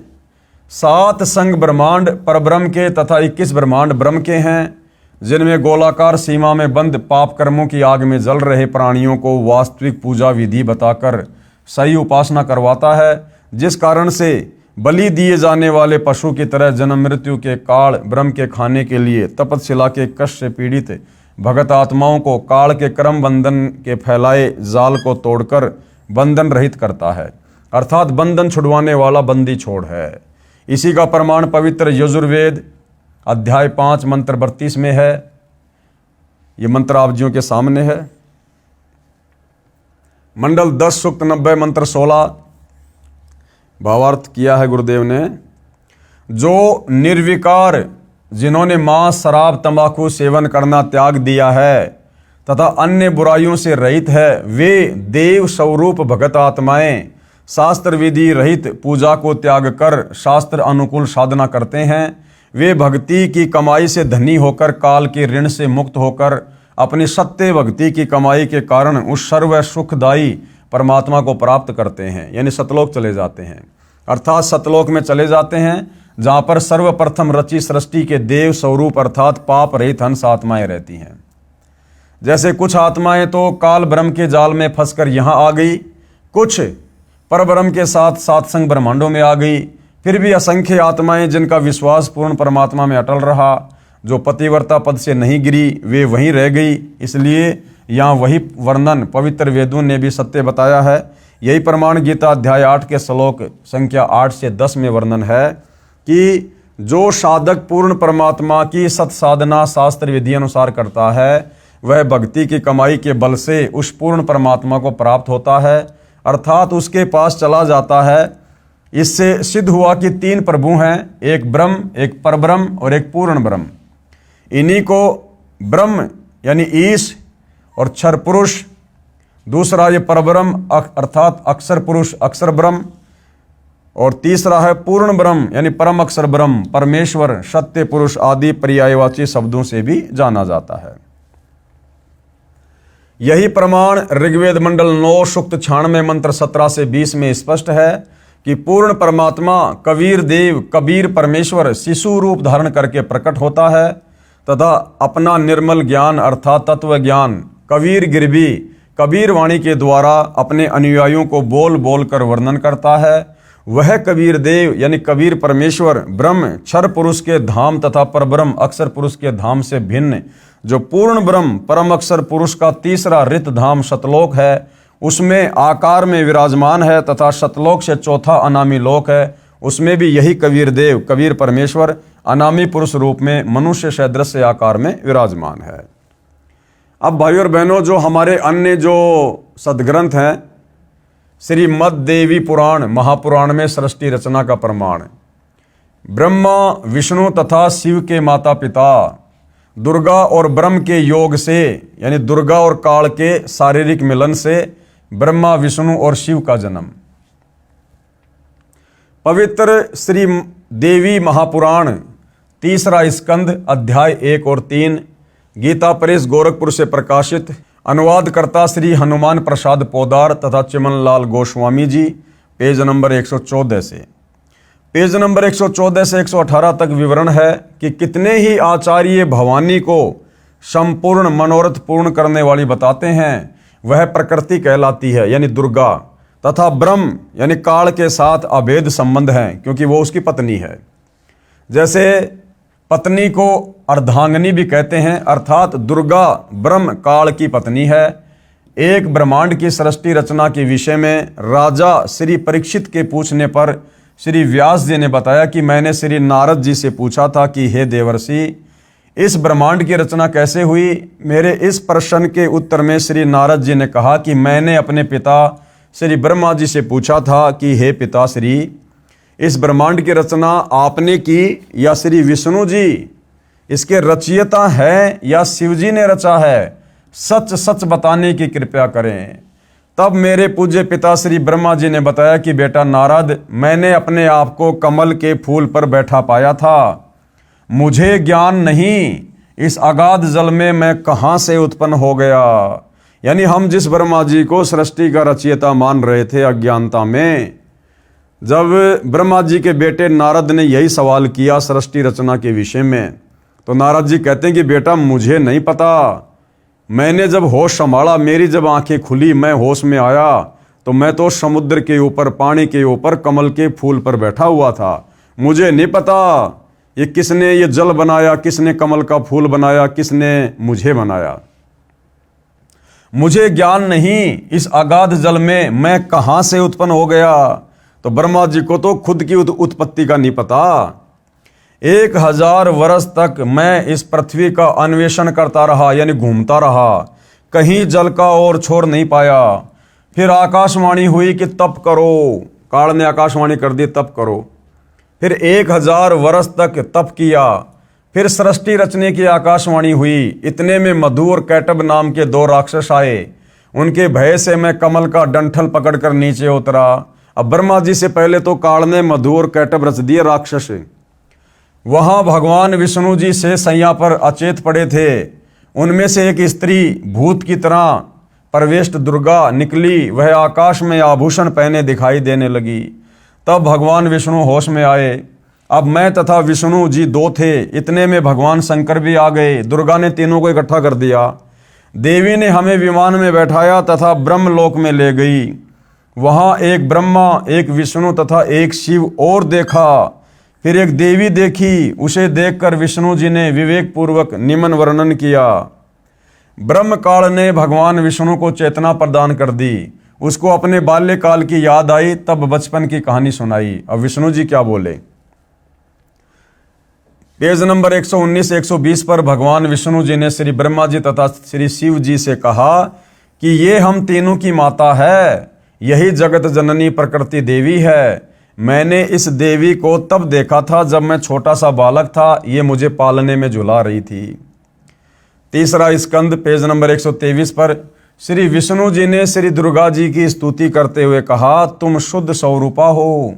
7 संग ब्रह्मांड परब्रह्म के तथा 21 ब्रह्मांड ब्रह्म के हैं, जिनमें गोलाकार सीमा में बंद पाप कर्मों की आग में जल रहे प्राणियों को वास्तविक पूजा विधि बताकर सही उपासना करवाता है, जिस कारण से बलि दिए जाने वाले पशु की तरह जन्म मृत्यु के काल ब्रह्म के खाने के लिए तपतशिला के कष्ट से पीड़ित भगत आत्माओं को काल के कर्म बंधन के फैलाए जाल को तोड़कर बंधन रहित करता है, अर्थात बंधन छुड़वाने वाला बंदी छोड़ है। इसी का प्रमाण पवित्र यजुर्वेद अध्याय 5 मंत्र 32 में है। ये मंत्र आप जियों के सामने है। मंडल 10 सूक्त 90 मंत्र 16 भावार्थ किया है गुरुदेव ने। जो निर्विकार जिन्होंने मांस शराब तंबाकू सेवन करना त्याग दिया है तथा अन्य बुराइयों से रहित है, वे देव स्वरूप भगत आत्माएं शास्त्र विधि रहित पूजा को त्याग कर शास्त्र अनुकूल साधना करते हैं। वे भक्ति की कमाई से धनी होकर काल के ऋण से मुक्त होकर अपनी सत्य भक्ति की कमाई के कारण उस सर्व सुखदायी परमात्मा को प्राप्त करते हैं, यानी सतलोक चले जाते हैं। अर्थात सतलोक में चले जाते हैं जहाँ पर सर्वप्रथम रची सृष्टि के देव स्वरूप अर्थात पाप रहित हंस आत्माएं रहती हैं। जैसे कुछ आत्माएं तो काल ब्रह्म के जाल में फंसकर यहाँ आ गई, कुछ परब्रह्म के साथ सातसंग ब्रह्मांडों में आ गई, फिर भी असंख्य आत्माएं जिनका विश्वास पूर्ण परमात्मा में अटल रहा, जो पतिव्रता पद से नहीं गिरी, वे वहीं रह गई। इसलिए यहाँ वही वर्णन पवित्र वेदों ने भी सत्य बताया है। यही प्रमाण गीता अध्याय 8 के श्लोक संख्या 8 से 10 में वर्णन है कि जो साधक पूर्ण परमात्मा की सत्साधना शास्त्र विधि अनुसार करता है, वह भक्ति की कमाई के बल से उस पूर्ण परमात्मा को प्राप्त होता है, अर्थात उसके पास चला जाता है। इससे सिद्ध हुआ कि तीन प्रभु हैं, एक ब्रह्म, एक परब्रह्म और एक पूर्ण ब्रह्म। इन्हीं को ब्रह्म यानी ईश और क्षर पुरुष, दूसरा ये परब्रह्म अर्थात अक्षर पुरुष अक्षर ब्रह्म, और तीसरा है पूर्ण ब्रह्म यानी परम अक्षर ब्रह्म परमेश्वर सत्य पुरुष आदि पर्यायवाची शब्दों से भी जाना जाता है। यही प्रमाण ऋग्वेद मंडल 9 सूक्त 96 मंत्र 17 से 20 में स्पष्ट है कि पूर्ण परमात्मा कबीर देव कबीर परमेश्वर शिशु रूप धारण करके प्रकट होता है तथा अपना निर्मल ज्ञान अर्थात तत्व ज्ञान कबीर गिरवी कबीर वाणी के द्वारा अपने अनुयायियों को बोल बोल कर वर्णन करता है। वह कबीर देव यानी कबीर परमेश्वर ब्रह्म क्षर पुरुष के धाम तथा परब्रह्म अक्षर पुरुष के धाम से भिन्न जो पूर्ण ब्रह्म परम अक्षर पुरुष का तीसरा रित धाम सतलोक है, उसमें आकार में विराजमान है तथा सतलोक से चौथा अनामी लोक है, उसमें भी यही कबीर देव कबीर परमेश्वर अनामी पुरुष रूप में मनुष्य सदृश आकार में विराजमान है। अब भाइयों और बहनों, जो हमारे अन्य जो सदग्रंथ हैं, श्रीमद् देवी पुराण महापुराण में सृष्टि रचना का प्रमाण ब्रह्मा विष्णु तथा शिव के माता पिता दुर्गा और ब्रह्म के योग से यानी दुर्गा और काल के शारीरिक मिलन से ब्रह्मा विष्णु और शिव का जन्म। पवित्र श्री देवी महापुराण तीसरा स्कंद अध्याय 1 और 3 गीता प्रेस गोरखपुर से प्रकाशित, अनुवादकर्ता श्री हनुमान प्रसाद पोदार तथा चिमनलाल गोस्वामी जी, पेज नंबर 114 से। पेज नंबर 114 से 118 तक विवरण है कि कितने ही आचार्य भवानी को संपूर्ण मनोरथ पूर्ण करने वाली बताते हैं। वह प्रकृति कहलाती है यानी दुर्गा, तथा ब्रह्म यानी काल के साथ अभेद संबंध है क्योंकि वो उसकी पत्नी है। जैसे पत्नी को अर्धांगिनी भी कहते हैं, अर्थात दुर्गा ब्रह्म काल की पत्नी है। एक ब्रह्मांड की सृष्टि रचना के विषय में राजा श्री परीक्षित के पूछने पर श्री व्यास जी ने बताया कि मैंने श्री नारद जी से पूछा था कि हे देवर्षि, इस ब्रह्मांड की रचना कैसे हुई। मेरे इस प्रश्न के उत्तर में श्री नारद जी ने कहा कि मैंने अपने पिता श्री ब्रह्मा जी से पूछा था कि हे पिता श्री, इस ब्रह्मांड की रचना आपने की या श्री विष्णु जी इसके रचयिता है या शिव जी ने रचा है, सच सच बताने की कृपया करें। तब मेरे पूज्य पिता श्री ब्रह्मा जी ने बताया कि बेटा नारद, मैंने अपने आप को कमल के फूल पर बैठा पाया था, मुझे ज्ञान नहीं इस अगाध जल में मैं कहाँ से उत्पन्न हो गया। यानी हम जिस ब्रह्मा जी को सृष्टि का रचयिता मान रहे थे अज्ञानता में, जब ब्रह्मा जी के बेटे नारद ने यही सवाल किया सृष्टि रचना के विषय में, तो नारद जी कहते हैं कि बेटा मुझे नहीं पता, मैंने जब होश संभाला, मेरी जब आंखें खुली, मैं होश में आया तो मैं तो समुद्र के ऊपर पानी के ऊपर कमल के फूल पर बैठा हुआ था। मुझे नहीं पता ये किसने ये जल बनाया, किसने कमल का फूल बनाया, किसने मुझे बनाया। मुझे ज्ञान नहीं इस अगाध जल में मैं कहाँ से उत्पन्न हो गया। तो ब्रह्मा जी को तो खुद की उत्पत्ति का नहीं पता। 1000 वर्ष तक मैं इस पृथ्वी का अन्वेषण करता रहा यानी घूमता रहा, कहीं जल का और छोर नहीं पाया। फिर आकाशवाणी हुई कि तप करो, काल ने आकाशवाणी कर दी तप करो। फिर 1000 वर्ष तक तप किया। फिर सृष्टि रचने की आकाशवाणी हुई। इतने में मधु और कैटब नाम के 2 राक्षस आए। उनके भय से मैं कमल का डंठल पकड़कर नीचे उतरा। अब ब्रह्मा जी से पहले तो काल ने मधु और कैटब रच दिए राक्षस। वहां भगवान विष्णु जी से सैया पर अचेत पड़े थे। उनमें से एक स्त्री भूत की तरह प्रवेष्ट दुर्गा निकली। वह आकाश में आभूषण पहने दिखाई देने लगी। तब भगवान विष्णु होश में आए। अब मैं तथा विष्णु जी 2 थे। इतने में भगवान शंकर भी आ गए। दुर्गा ने तीनों को इकट्ठा कर दिया। देवी ने हमें विमान में बैठाया तथा ब्रह्मलोक में ले गई। वहां एक ब्रह्मा, एक विष्णु तथा एक शिव और देखा। फिर एक देवी देखी। उसे देखकर विष्णु जी ने विवेक पूर्वक निम्न वर्णन किया। ब्रह्म काल ने भगवान विष्णु को चेतना प्रदान कर दी। उसको अपने बाल्यकाल की याद आई, तब बचपन की कहानी सुनाई। अब विष्णु जी क्या बोले, पेज नंबर 119 से 120 पर भगवान विष्णु जी ने श्री ब्रह्मा जी तथा श्री शिव जी से कहा कि ये हम तीनों की माता है, यही जगत जननी प्रकृति देवी है। मैंने इस देवी को तब देखा था जब मैं छोटा सा बालक था, ये मुझे पालने में झुला रही थी। तीसरा स्कंद पेज नंबर 123 पर श्री विष्णु जी ने श्री दुर्गा जी की स्तुति करते हुए कहा, तुम शुद्ध स्वरूपा हो,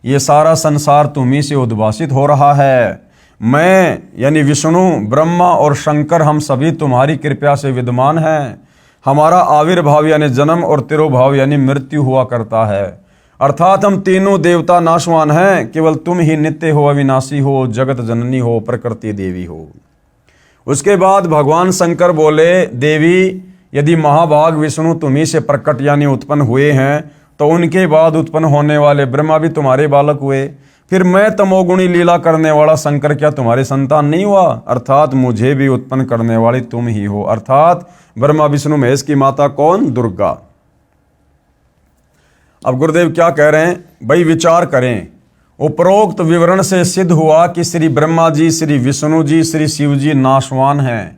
ये सारा संसार तुम्ही से उद्भासित हो रहा है। मैं यानी विष्णु, ब्रह्मा और शंकर हम सभी तुम्हारी कृपा से विद्यमान हैं। हमारा आविर्भाव यानी जन्म और तिरोभाव यानी मृत्यु हुआ करता है, अर्थात हम तीनों देवता नाशवान हैं, केवल तुम ही नित्य हो, अविनाशी हो, जगत जननी हो, प्रकृति देवी हो। उसके बाद भगवान शंकर बोले, देवी यदि महाभाग विष्णु तुम्ही से प्रकट यानी उत्पन्न हुए हैं तो उनके बाद उत्पन्न होने वाले ब्रह्मा भी तुम्हारे बालक हुए, फिर मैं तमोगुणी लीला करने वाला शंकर क्या तुम्हारे संतान नहीं हुआ? अर्थात मुझे भी उत्पन्न करने वाली तुम ही हो, अर्थात ब्रह्मा विष्णु महेश की माता कौन? दुर्गा। अब गुरुदेव क्या कह रहे हैं भाई, विचार करें। उपरोक्त विवरण से सिद्ध हुआ कि श्री ब्रह्मा जी, श्री विष्णु जी, श्री शिव जी नाशवान हैं,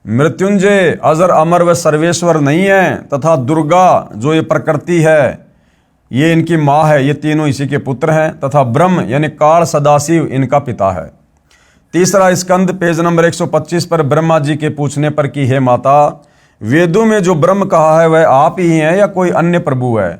मृत्युंजय, अजर, अमर व सर्वेश्वर नहीं है, तथा दुर्गा जो ये प्रकृति है ये इनकी माँ है, ये तीनों इसी के पुत्र हैं, तथा ब्रह्म यानी काल सदाशिव इनका पिता है। तीसरा स्कंद पेज नंबर 125 पर ब्रह्मा जी के पूछने पर कि हे माता, वेदों में जो ब्रह्म कहा है वह आप ही हैं या कोई अन्य प्रभु है?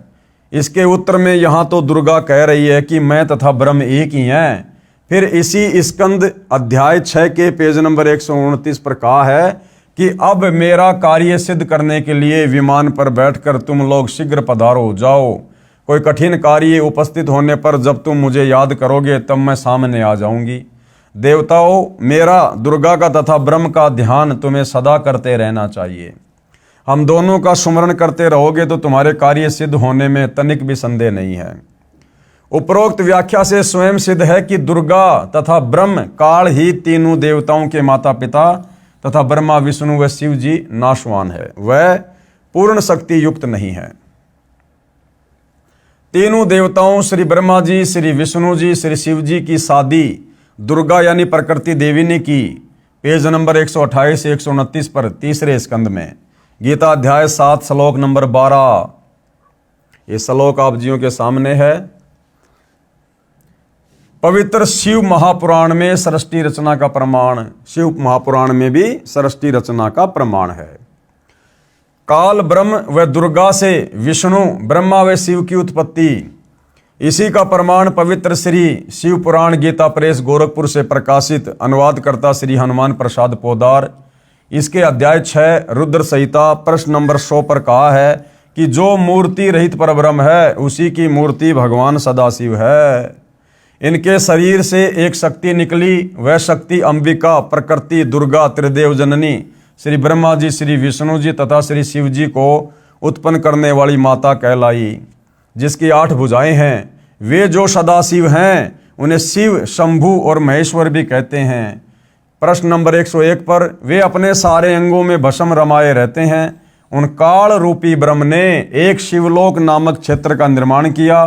इसके उत्तर में यहाँ तो दुर्गा कह रही है कि मैं तथा ब्रह्म एक ही हैं। फिर इसी स्कंद अध्याय 6 के पेज नंबर 129 पर कहा है कि अब मेरा कार्य सिद्ध करने के लिए विमान पर बैठकर तुम लोग शीघ्र पधारो, जाओ। कोई कठिन कार्य उपस्थित होने पर जब तुम मुझे याद करोगे तब मैं सामने आ जाऊंगी। देवताओं, मेरा, दुर्गा का तथा ब्रह्म का ध्यान तुम्हें सदा करते रहना चाहिए। हम दोनों का सुमरण करते रहोगे तो तुम्हारे कार्य सिद्ध होने में तनिक भी संदेह नहीं है। उपरोक्त व्याख्या से स्वयं सिद्ध है कि दुर्गा तथा ब्रह्म काल ही तीनों देवताओं के माता पिता तथा ब्रह्मा, विष्णु व शिव जी नाशवान है, वह पूर्ण शक्ति युक्त नहीं है। तीनों देवताओं श्री ब्रह्मा जी, श्री विष्णु जी, श्री शिव जी की शादी दुर्गा यानी प्रकृति देवी ने की। पेज नंबर 128 से 129 पर तीसरे स्कंद में गीता अध्याय 7 श्लोक नंबर 12। ये श्लोक आप जियों के सामने है। पवित्र शिव महापुराण में सृष्टि रचना का प्रमाण, शिव महापुराण में भी सृष्टि रचना का प्रमाण है। काल ब्रह्म व दुर्गा से विष्णु, ब्रह्मा व शिव की उत्पत्ति, इसी का प्रमाण पवित्र श्री शिव पुराण गीता प्रेस गोरखपुर से प्रकाशित अनुवादकर्ता श्री हनुमान प्रसाद पोदार, इसके अध्याय 6 रुद्र संहिता प्रश्न नंबर 100 पर कहा है कि जो मूर्ति रहित परब्रह्म है उसी की मूर्ति भगवान सदाशिव है। इनके शरीर से एक शक्ति निकली, वह शक्ति अंबिका, प्रकृति, दुर्गा, त्रिदेव जननी, श्री ब्रह्मा जी, श्री विष्णु जी तथा श्री शिव जी को उत्पन्न करने वाली माता कहलाई, जिसकी 8 भुजाएं हैं। वे जो सदाशिव हैं उन्हें शिव, शंभु और महेश्वर भी कहते हैं। प्रश्न नंबर 101 पर वे अपने सारे अंगों में भस्म रमाए रहते हैं। उन काल रूपी ब्रह्म ने एक शिवलोक नामक क्षेत्र का निर्माण किया,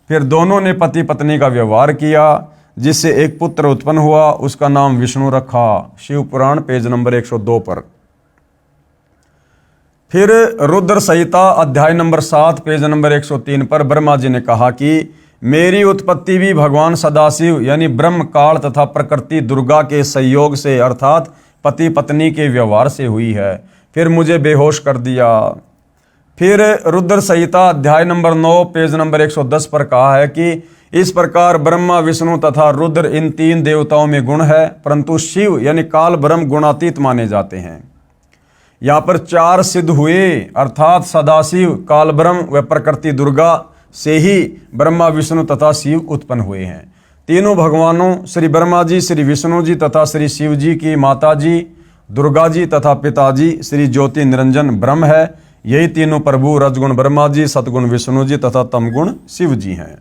फिर दोनों ने पति पत्नी का व्यवहार किया, जिससे एक पुत्र उत्पन्न हुआ, उसका नाम विष्णु रखा। शिव पुराण पेज नंबर 102 पर। फिर रुद्र संहिता अध्याय नंबर 7 पेज नंबर 103 पर ब्रह्मा जी ने कहा कि मेरी उत्पत्ति भी भगवान सदाशिव यानी ब्रह्म, काल तथा प्रकृति दुर्गा के संयोग से अर्थात पति पत्नी के व्यवहार से हुई है। फिर मुझे बेहोश कर दिया। फिर रुद्र संहिता अध्याय नंबर 9 पेज नंबर 110 पर कहा है कि इस प्रकार ब्रह्मा, विष्णु तथा रुद्र इन 3 देवताओं में गुण है, परंतु शिव यानी काल ब्रह्म गुणातीत माने जाते हैं। यहाँ पर 4 सिद्ध हुए, अर्थात सदाशिव, काल ब्रह्म व प्रकृति दुर्गा से ही ब्रह्मा, विष्णु तथा शिव उत्पन्न हुए हैं। तीनों भगवानों श्री ब्रह्मा जी, श्री विष्णु जी तथा श्री शिव जी की माता जी दुर्गा जी तथा पिताजी श्री ज्योति निरंजन ब्रह्म है। यही तीनों प्रभु रजगुण ब्रह्मा जी, सतगुण विष्णु जी तथा तमगुण शिव जी हैं।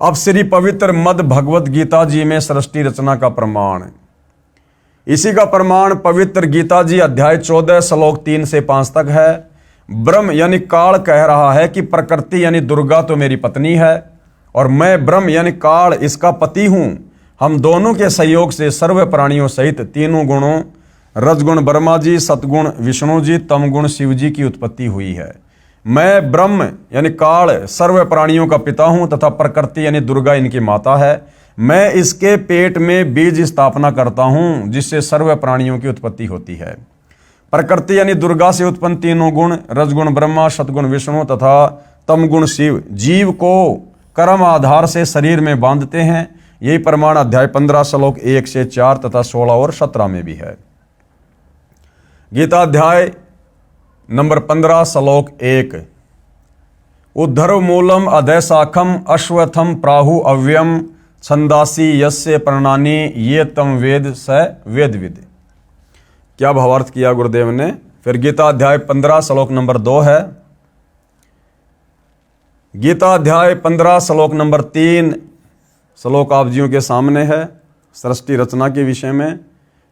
अब श्री पवित्र मद भगवत गीता जी में सृष्टि रचना का प्रमाण, इसी का प्रमाण पवित्र गीता जी अध्याय 14 श्लोक 3 से 5 तक है। ब्रह्म यानी काल कह रहा है कि प्रकृति यानी दुर्गा तो मेरी पत्नी है और मैं ब्रह्म यानी काल इसका पति हूं। हम दोनों के सहयोग से सर्व प्राणियों सहित तीनों गुणों रजगुण ब्रह्मा जी, सतगुण विष्णु जी, तमगुण शिव जी की उत्पत्ति हुई है। मैं ब्रह्म यानी काल सर्व प्राणियों का पिता हूं तथा प्रकृति यानी दुर्गा इनकी माता है। मैं इसके पेट में बीज स्थापना करता हूं जिससे सर्व प्राणियों की उत्पत्ति होती है। प्रकृति यानी दुर्गा से उत्पन्न तीनों गुण रजगुण ब्रह्मा, सतगुण विष्णु तथा तमगुण शिव जीव को कर्म आधार से शरीर में बांधते हैं। यही प्रमाण अध्याय 15 श्लोक 1 से 4 तथा 16 और 17 में भी है। गीता अध्याय नंबर 15 श्लोक 1 उद्धर्व मूलम अधैशाखम अश्वत्थम प्राहु अव्ययम छंदासी यस्य प्रणानी ये तम वेद स वेदविद। क्या भावार्थ किया गुरुदेव ने। फिर गीता अध्याय 15 श्लोक नंबर 2 है। गीता अध्याय 15 श्लोक नंबर 3 श्लोक आप जियों के सामने है। सृष्टि रचना के विषय में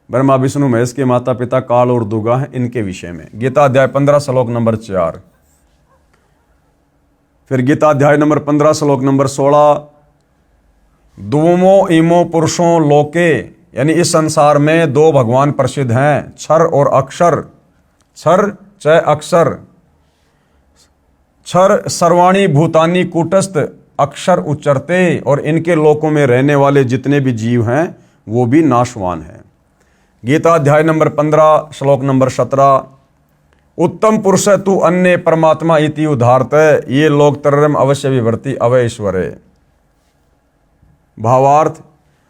ब्रह्मा विष्णु महेश के माता पिता काल और दुर्गा हैं इनके विषय में। गीता अध्याय 15 श्लोक नंबर 4। फिर गीता अध्याय नंबर 15 श्लोक नंबर 16 दुवमो इमो पुरुषों लोके यानी इस संसार में दो भगवान प्रसिद्ध हैं, क्षर और अक्षर। क्षर च अक्षर, क्षर सर्वाणी भूतानी कूटस्थ अक्षर उच्चरते, और इनके लोकों में रहने वाले जितने भी जीव हैं वो भी नाशवान हैं। गीता अध्याय नंबर 15 श्लोक नंबर 17 उत्तम पुरुष तु अन्य परमात्मा इति उदाहरत ये लोक तरम अवश्य विवर्ति अवैश्वरे। भावार्थ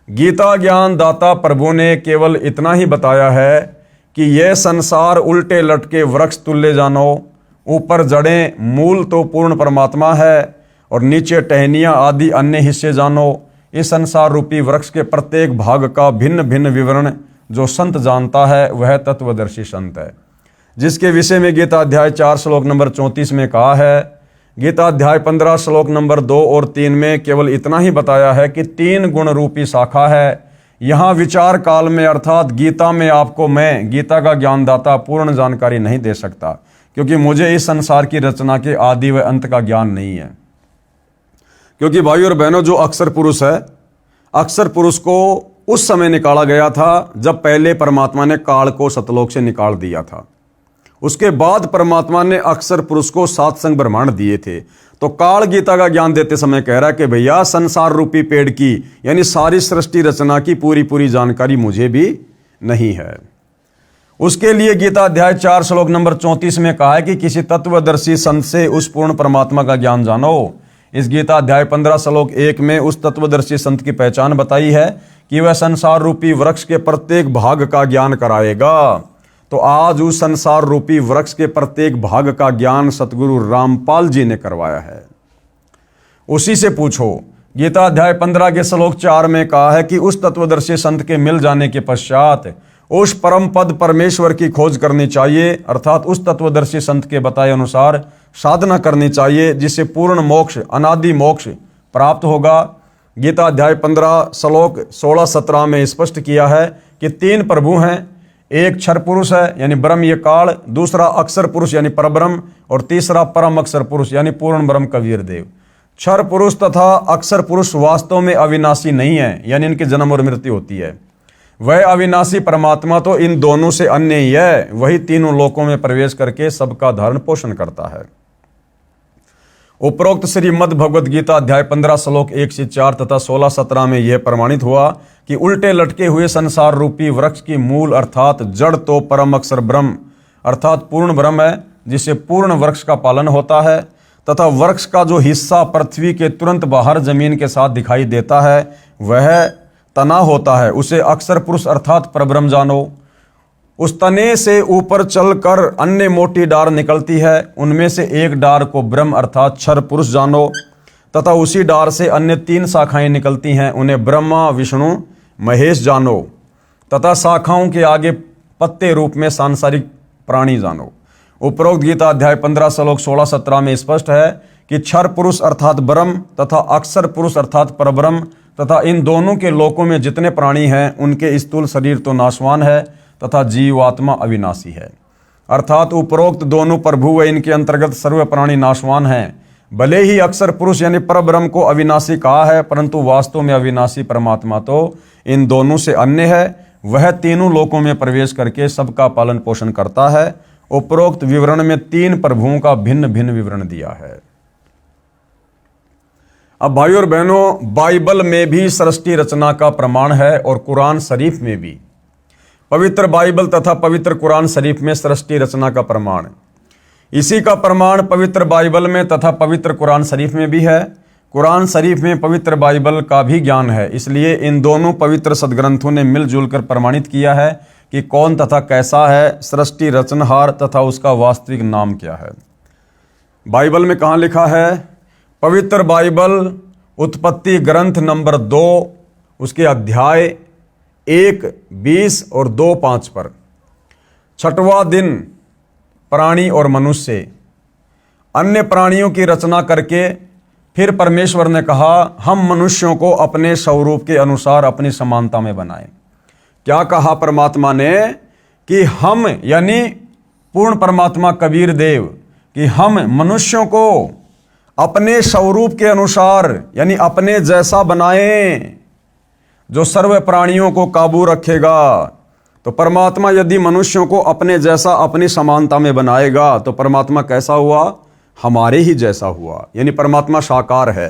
गीता ज्ञान दाता प्रभु ने केवल इतना ही बताया है कि यह संसार उल्टे लटके वृक्ष तुल्य जानो। ऊपर जड़ें, मूल तो पूर्ण परमात्मा है और नीचे टहनियां आदि अन्य हिस्से जानो। इस संसार रूपी वृक्ष के प्रत्येक भाग का भिन्न भिन्न विवरण जो संत जानता है वह तत्वदर्शी संत है, जिसके विषय में गीता अध्याय 4 श्लोक नंबर 34 में कहा है। गीता अध्याय 15 श्लोक नंबर 2 और 3 में केवल इतना ही बताया है कि 3 गुण रूपी शाखा है। यहाँ विचार काल में अर्थात गीता में आपको मैं गीता का ज्ञानदाता पूर्ण जानकारी नहीं दे सकता, क्योंकि मुझे इस संसार की रचना के आदि व अंत का ज्ञान नहीं है। क्योंकि भाई और बहनों, जो अक्षर पुरुष है, अक्षर पुरुष को उस समय निकाला गया था जब पहले परमात्मा ने काल को सतलोक से निकाल दिया था। उसके बाद परमात्मा ने अक्षर पुरुष को 7 संग ब्रह्मांड दिए थे। तो काल गीता का ज्ञान देते समय कह रहा है कि भैया संसार रूपी पेड़ की यानी सारी सृष्टि रचना की पूरी जानकारी मुझे भी नहीं है। उसके लिए गीता अध्याय 4 श्लोक नंबर 34 में कहा है कि किसी तत्वदर्शी संत से उस पूर्ण परमात्मा का ज्ञान जानो। इस गीता अध्याय 15 श्लोक 1 में उस तत्वदर्शी संत की पहचान बताई है कि वह संसार रूपी वृक्ष के प्रत्येक भाग का ज्ञान कराएगा। तो आज उस संसार रूपी वृक्ष के प्रत्येक भाग का ज्ञान सतगुरु रामपाल जी ने करवाया है। उसी से पूछो। गीता अध्याय 15 के श्लोक 4 में कहा है कि उस तत्वदर्शी संत के मिल जाने के पश्चात उस परम पद परमेश्वर की खोज करनी चाहिए, अर्थात उस तत्वदर्शी संत के बताए अनुसार साधना करनी चाहिए, जिससे पूर्ण मोक्ष अनादि मोक्ष प्राप्त होगा। गीता अध्याय 15 श्लोक 16-17 में स्पष्ट किया है कि 3 प्रभु हैं। एक क्षर पुरुष है यानी ब्रह्म ये काल, दूसरा अक्षर पुरुष यानी परब्रह्म, और तीसरा परम अक्षर पुरुष यानी पूर्ण ब्रह्म कबीर देव। क्षर पुरुष तथा अक्षर पुरुष वास्तव में अविनाशी नहीं है, यानी इनकी जन्म और मृत्यु होती है। वह अविनाशी परमात्मा तो इन दोनों से अन्य ही है। वही तीनों लोकों में प्रवेश करके सबका धारण पोषण करता है। उपरोक्त श्रीमद् भगवद गीता अध्याय 15 श्लोक 1 से 4 तथा 16-17 में यह प्रमाणित हुआ कि उल्टे लटके हुए संसार रूपी वृक्ष की मूल अर्थात जड़ तो परम अक्षर ब्रह्म अर्थात पूर्ण ब्रह्म है, जिससे पूर्ण वृक्ष का पालन होता है, तथा वृक्ष का जो हिस्सा पृथ्वी के तुरंत बाहर जमीन के साथ दिखाई देता है वह तना होता है, उसे अक्षर पुरुष अर्थात परब्रह्म जानो। उस तने से ऊपर चलकर अन्य मोटी डार निकलती है, उनमें से एक डार को ब्रह्म अर्थात क्षर पुरुष जानो, तथा उसी डार से अन्य 3 शाखाएं निकलती हैं, उन्हें ब्रह्मा विष्णु महेश जानो, तथा शाखाओं के आगे पत्ते रूप में सांसारिक प्राणी जानो। उपरोक्त गीता अध्याय 15 श्लोक 16-17 में स्पष्ट है कि क्षर पुरुष अर्थात ब्रह्म तथा अक्षर पुरुष अर्थात परब्रह्म तथा इन दोनों के लोकों में जितने प्राणी हैं उनके स्थूल शरीर तो नाशवान है तथा जीवात्मा अविनाशी है। अर्थात उपरोक्त दोनों प्रभु व इनके अंतर्गत सर्व प्राणी नाशवान हैं। भले ही अक्षर पुरुष यानी परब्रह्म को अविनाशी कहा है, परंतु वास्तव में अविनाशी परमात्मा तो इन दोनों से अन्य है। वह तीनों लोकों में प्रवेश करके सबका पालन पोषण करता है उपरोक्त विवरण में 3 प्रभुओं का भिन्न भिन्न विवरण दिया है। अब भाइयों और बहनों, बाइबल में भी सृष्टि रचना का प्रमाण है और कुरान शरीफ में भी। पवित्र बाइबल तथा पवित्र कुरान शरीफ में सृष्टि रचना का प्रमाण, इसी का प्रमाण पवित्र बाइबल में तथा पवित्र कुरान शरीफ में भी है। कुरान शरीफ में पवित्र बाइबल का भी ज्ञान है, इसलिए इन दोनों पवित्र सदग्रंथों ने मिलजुल कर प्रमाणित किया है कि कौन तथा कैसा है सृष्टि रचनहार तथा उसका वास्तविक नाम क्या है। बाइबल में कहाँ लिखा है? पवित्र बाइबल उत्पत्ति ग्रंथ नंबर 2 उसके अध्याय 1:20 और 2:5 पर, 6वां दिन प्राणी और मनुष्य अन्य प्राणियों की रचना करके फिर परमेश्वर ने कहा हम मनुष्यों को अपने स्वरूप के अनुसार अपनी समानता में बनाएं। क्या कहा परमात्मा ने? कि हम यानी पूर्ण परमात्मा कबीर देव कि हम मनुष्यों को अपने स्वरूप के अनुसार यानी अपने जैसा बनाएं जो सर्व प्राणियों को काबू रखेगा। तो परमात्मा यदि मनुष्यों को अपने जैसा अपनी समानता में बनाएगा तो परमात्मा कैसा हुआ? हमारे ही जैसा हुआ, यानी परमात्मा साकार है।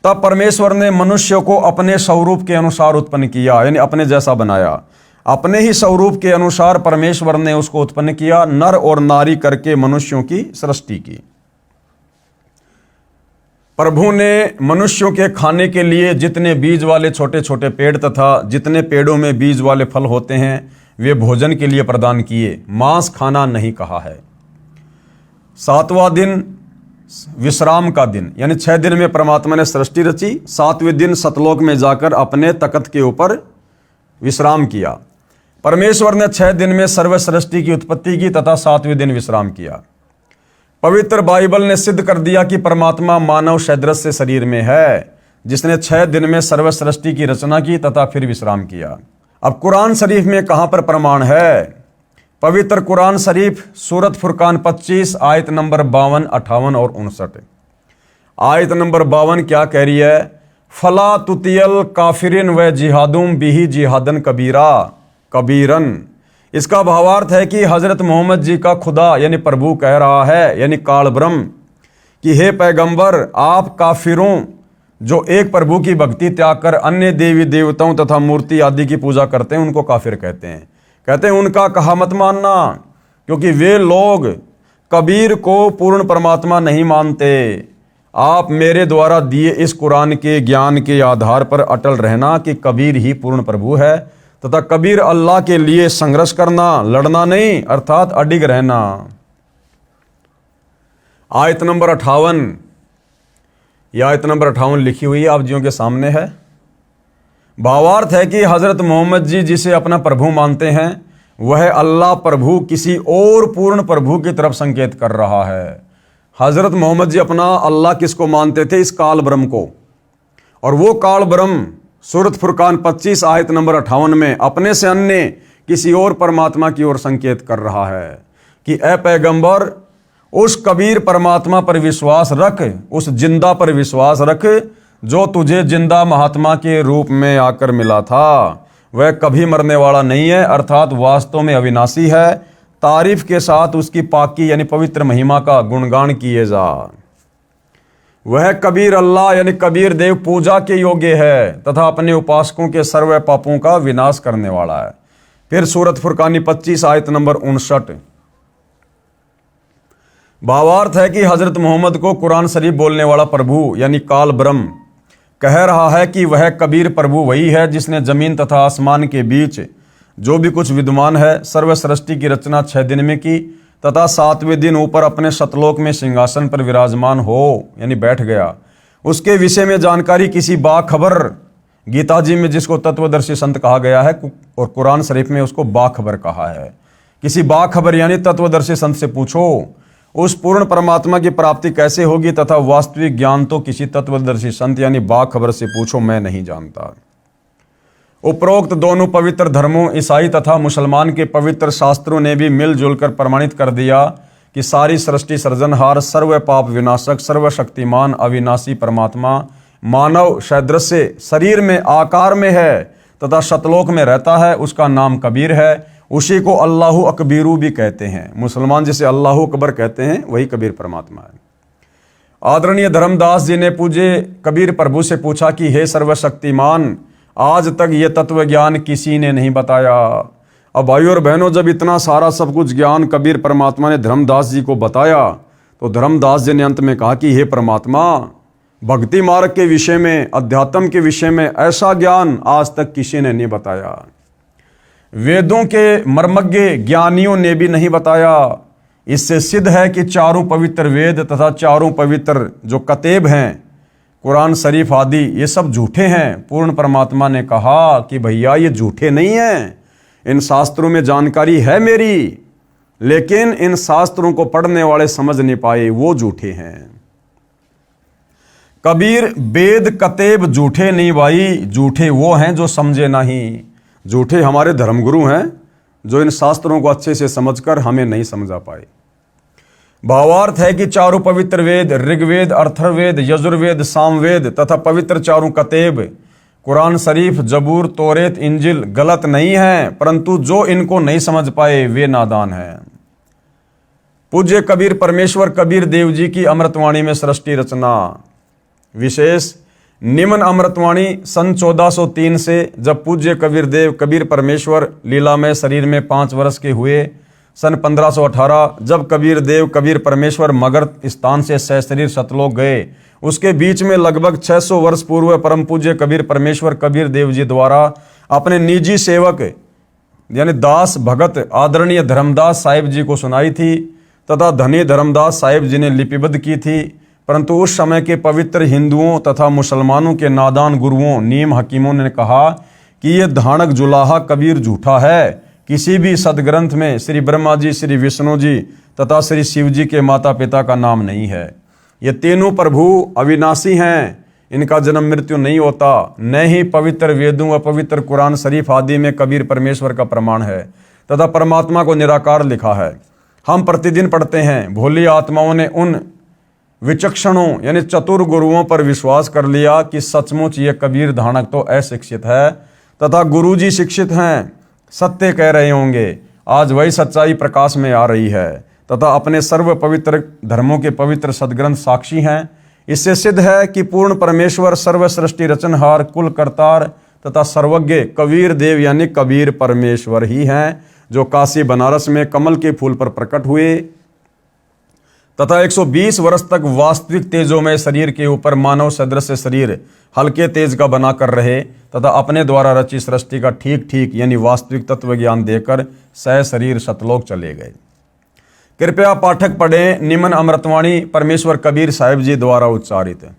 तब परमेश्वर ने मनुष्य को अपने स्वरूप के अनुसार उत्पन्न किया, यानी अपने जैसा बनाया। अपने ही स्वरूप के अनुसार परमेश्वर ने उसको उत्पन्न किया, नर और नारी करके मनुष्यों की सृष्टि की। प्रभु ने मनुष्यों के खाने के लिए जितने बीज वाले छोटे छोटे पेड़ तथा जितने पेड़ों में बीज वाले फल होते हैं वे भोजन के लिए प्रदान किए, मांस खाना नहीं कहा है। 7वां दिन विश्राम का दिन, यानी 6 दिन में परमात्मा ने सृष्टि रची, 7वें दिन सतलोक में जाकर अपने तख्त के ऊपर विश्राम किया। परमेश्वर ने 6 दिन में सर्व सृष्टि की उत्पत्ति की तथा 7वें दिन विश्राम किया। पवित्र बाइबल ने सिद्ध कर दिया कि परमात्मा मानव सदृश से शरीर में है, जिसने 6 दिन में सर्व सृष्टि की रचना की तथा फिर विश्राम किया। अब कुरान शरीफ में कहां पर प्रमाण है? पवित्र कुरान शरीफ सूरत फुरकान 25 आयत नंबर 52, 58 और 59। आयत नंबर 52 क्या कह रही है? फला तुतियल काफिरिन व जिहादुम बिही जिहादन कबीरन। इसका भावार्थ है कि हजरत मोहम्मद जी का खुदा यानी प्रभु कह रहा है, यानी काल ब्रह्म, कि हे पैगंबर, आप काफिरों जो एक प्रभु की भक्ति त्याग कर अन्य देवी देवताओं तथा मूर्ति आदि की पूजा करते हैं उनको काफिर कहते हैं। कहते हैं उनका कहा मत मानना, क्योंकि वे लोग कबीर को पूर्ण परमात्मा नहीं मानते। आप मेरे द्वारा दिए इस कुरान के ज्ञान के आधार पर अटल रहना कि कबीर ही पूर्ण प्रभु है तथा कबीर अल्लाह के लिए संघर्ष करना, लड़ना नहीं, अर्थात अडिग रहना। आयत नंबर 58, यह आयत नंबर 58 लिखी हुई है, आप जियों के सामने है। भावार्थ है कि हजरत मोहम्मद जी जिसे अपना प्रभु मानते हैं वह अल्लाह प्रभु किसी और पूर्ण प्रभु की तरफ संकेत कर रहा है। हजरत मोहम्मद जी अपना अल्लाह किसको मानते थे? इस काल ब्रह्म को। और वो काल ब्रह्म सूरत फुरकान 25 आयत नंबर 58 में अपने से अन्य किसी और परमात्मा की ओर संकेत कर रहा है कि ए पैगंबर, उस कबीर परमात्मा पर विश्वास रख, उस जिंदा पर विश्वास रख जो तुझे जिंदा महात्मा के रूप में आकर मिला था। वह कभी मरने वाला नहीं है, अर्थात वास्तव में अविनाशी है। तारीफ के साथ उसकी पाकी यानी पवित्र महिमा का गुणगान किए जा। वह कबीर अल्लाह यानी कबीर देव पूजा के योग्य है तथा अपने उपासकों के सर्व पापों का विनाश करने वाला है। फिर सूरत फुरकानी 25 आयत नंबर 59। भावार्थ है कि हजरत मोहम्मद को कुरान शरीफ बोलने वाला प्रभु यानी काल ब्रह्म कह रहा है कि वह कबीर प्रभु वही है जिसने जमीन तथा आसमान के बीच जो भी कुछ विद्यमान है सर्व सृष्टि की रचना 6 दिन में की तथा 7वें दिन ऊपर अपने सतलोक में सिंहासन पर विराजमान हो यानी बैठ गया। उसके विषय में जानकारी किसी बाखबर, गीता जी में जिसको तत्वदर्शी संत कहा गया है और कुरान शरीफ में उसको बाखबर कहा है, किसी बाखबर यानी तत्वदर्शी संत से पूछो उस पूर्ण परमात्मा की प्राप्ति कैसे होगी तथा वास्तविक ज्ञान तो किसी तत्वदर्शी संत यानी बाखबर से पूछो, मैं नहीं जानता। उपरोक्त दोनों पवित्र धर्मों ईसाई तथा मुसलमान के पवित्र शास्त्रों ने भी मिलजुल कर प्रमाणित कर दिया कि सारी सृष्टि सृजनहार सर्व पाप विनाशक सर्वशक्तिमान अविनाशी परमात्मा मानव सदृश से शरीर में आकार में है तथा सतलोक में रहता है। उसका नाम कबीर है। उसी को अल्लाहु अकबीरू भी कहते हैं। मुसलमान जिसे अल्लाहु अकबर कहते हैं वही कबीर परमात्मा है। आदरणीय धर्मदास जी ने पूज्य कबीर प्रभु से पूछा कि हे सर्वशक्तिमान, आज तक ये तत्व ज्ञान किसी ने नहीं बताया। अब भाइयों और बहनों, जब इतना सारा सब कुछ ज्ञान कबीर परमात्मा ने धर्मदास जी को बताया तो धर्मदास जी ने अंत में कहा कि हे परमात्मा, भक्ति मार्ग के विषय में, अध्यात्म के विषय में ऐसा ज्ञान आज तक किसी ने नहीं बताया। वेदों के मर्मज्ञ ज्ञानियों ने भी नहीं बताया। इससे सिद्ध है कि चारों पवित्र वेद तथा चारों पवित्र जो कतेब हैं, कुरान शरीफ आदि, ये सब झूठे हैं। पूर्ण परमात्मा ने कहा कि भैया ये झूठे नहीं हैं, इन शास्त्रों में जानकारी है मेरी, लेकिन इन शास्त्रों को पढ़ने वाले समझ नहीं पाए, वो झूठे हैं। कबीर वेद कतेब झूठे नहीं भाई, झूठे वो हैं जो समझे नहीं। झूठे हमारे धर्मगुरु हैं जो इन शास्त्रों को अच्छे से समझकर हमें नहीं समझा पाए। भावार्थ है कि चारों पवित्र वेद, ऋग्वेद, अथर्ववेद, यजुर्वेद, सामवेद तथा पवित्र चारों कतेब, कुरान शरीफ, जबूर, तौरेत, इंजिल गलत नहीं है, परंतु जो इनको नहीं समझ पाए वे नादान हैं। पूज्य कबीर परमेश्वर कबीर देव जी की अमृतवाणी में सृष्टि रचना विशेष निम्न अमृतवाणी सन 1403 से जब पूज्य कबीर देव कबीर परमेश्वर लीला में शरीर में 5 वर्ष के हुए, सन 1518 जब कबीर देव कबीर परमेश्वर मगध स्थान से सशरीर सतलोक गए, उसके बीच में लगभग 600 वर्ष पूर्व परम पूज्य कबीर परमेश्वर कबीर देव जी द्वारा अपने निजी सेवक यानी दास भगत आदरणीय धर्मदास साहिब जी को सुनाई थी तथा धनी धर्मदास साहिब जी ने लिपिबद्ध की थी। परंतु उस समय के पवित्र हिंदुओं तथा मुसलमानों के नादान गुरुओं, नीम हकीमों ने कहा कि ये धानक जुलाहा कबीर झूठा है। किसी भी सदग्रंथ में श्री ब्रह्मा जी, श्री विष्णु जी तथा श्री शिव जी के माता पिता का नाम नहीं है। ये तीनों प्रभु अविनाशी हैं, इनका जन्म मृत्यु नहीं होता। न ही पवित्र वेदों व पवित्र कुरान शरीफ आदि में कबीर परमेश्वर का प्रमाण है तथा परमात्मा को निराकार लिखा है। हम प्रतिदिन पढ़ते हैं, भोली आत्माओं ने उन विचक्षणों यानी चतुर गुरुओं पर विश्वास कर लिया कि सचमुच ये कबीर धानक तो अशिक्षित है तथा गुरुजी शिक्षित हैं, सत्य कह रहे होंगे। आज वही सच्चाई प्रकाश में आ रही है तथा अपने सर्व पवित्र धर्मों के पवित्र सदग्रंथ साक्षी हैं। इससे सिद्ध है कि पूर्ण परमेश्वर सर्व सृष्टि रचनहार, कुल करतार तथा सर्वज्ञ कबीर देव यानी कबीर परमेश्वर ही हैं, जो काशी बनारस में कमल के फूल पर प्रकट हुए तथा 120 वर्ष तक वास्तविक तेजों में शरीर के ऊपर मानव सदृश शरीर हल्के तेज का बनाकर रहे तथा अपने द्वारा रची सृष्टि का ठीक ठीक यानी वास्तविक तत्व ज्ञान देकर सह शरीर सतलोक चले गए। कृपया पाठक पढ़ें निम्न अमृतवाणी परमेश्वर कबीर साहिब जी द्वारा उच्चारित।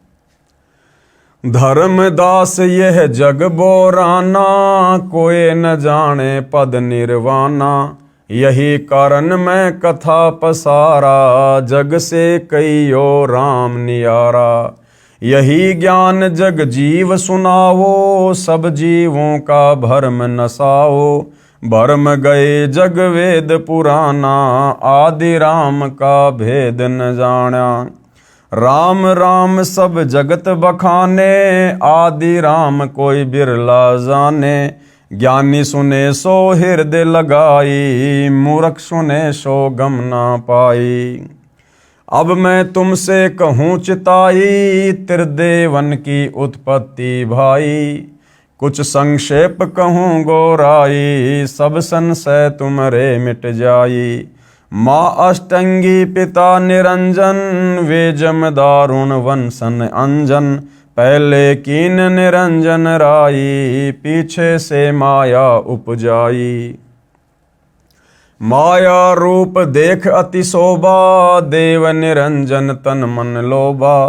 धर्मदास यह जग बोराना, कोई न जाने पद निर्वाणा। यही कारण मैं कथा पसारा, जग से कईयो राम नियारा। यही ज्ञान जग जीव सुनावो, सब जीवों का भरम नसाओ। भरम गए जग वेद पुराना, आदि राम का भेद न जाना। राम राम सब जगत बखाने, आदि राम कोई बिरला जाने। ज्ञानी सुने सो हृदय लगाई, मूर्ख सुने सो गम ना पाई। अब मैं तुमसे कहूँ चिताई, त्रिदेवन की उत्पत्ति भाई। कुछ संक्षेप कहूँ गोराई, सब संशय तुमरे मिट जाई। माँ अष्टंगी पिता निरंजन, वे जम दारुण वंशन अंजन। पहले कीन निरंजन राई, पीछे से माया उपजाई। माया रूप देख अति शोभा, देव निरंजन तन मन लोभा।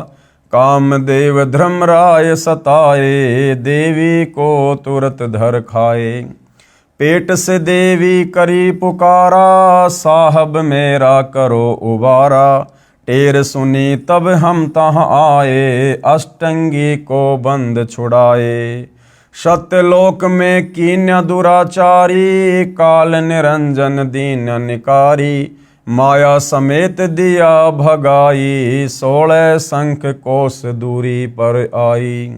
काम देव धर्मराय सताए, देवी को तुरत धर खाए। पेट से देवी करी पुकारा, साहब मेरा करो उबारा। टेर सुनी तब हम तहाँ आए, अष्टंगी को बंद छुड़ाए। सत्यलोक में कीन्य दुराचारी, काल निरंजन दीन निकारी। माया समेत दिया भगाई, 16 संख कोस दूरी पर आई।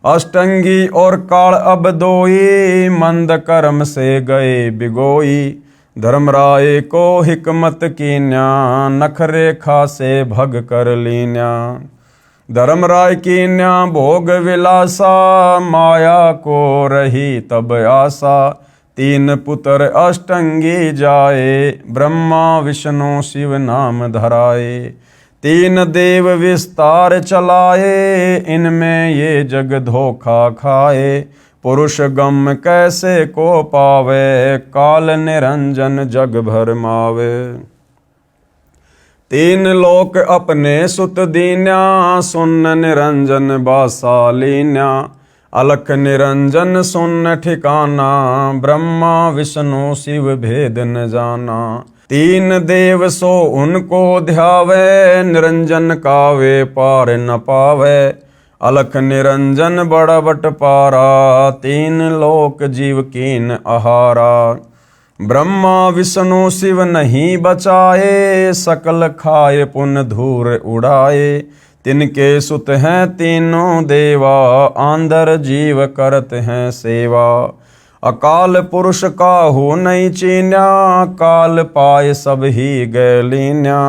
अष्टंगी और काल अब दोई, मंद कर्म से गए बिगोई। धर्मराय को हिकमत कीन्या, नखरे खासे भग कर लीन्या। धर्मराय कीन्या भोग विलासा, माया को रही तब आशा। तीन पुत्र अष्टंगी जाए, ब्रह्मा विष्णु शिव नाम धराए। तीन देव विस्तार चलाए, इनमें ये जग धोखा खाए। पुरुष गम कैसे को पावे, काल निरंजन जग भर मावे। तीन लोक अपने सुत दीन्या, सुन निरंजन बासा लीन्या। अलख निरंजन सुन ठिकाना, ब्रह्मा विष्णु शिव भेद न जाना। तीन देव सो उनको ध्यावे, निरंजन का वे पार न पावे। अलख निरंजन बड़ा बट पारा, तीन लोक जीव कीन आहारा। ब्रह्मा विष्णु शिव नहीं बचाए, सकल खाए पुन धूर उड़ाए। तिनके सुत हैं तीनों देवा, आंधर जीव करत हैं सेवा। अकाल पुरुष काहू नहीं चीन्या, काल पाए सब ही गए लीन्या।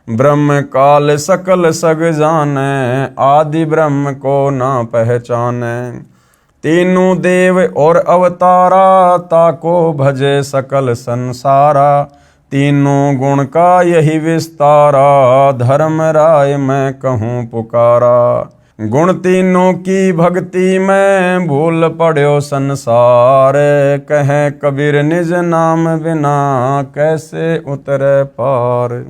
ब्रह्म काल सकल सग जाने, आदि ब्रह्म को ना पहचाने। तीनों देव और अवतारा, ताको भजे सकल संसारा। तीनों गुण का यही विस्तारा, धर्मराय मैं कहूँ पुकारा। गुण तीनों की भक्ति में, भूल पड़ो संसार। कहे कबीर निज नाम बिना, कैसे उतरे पार।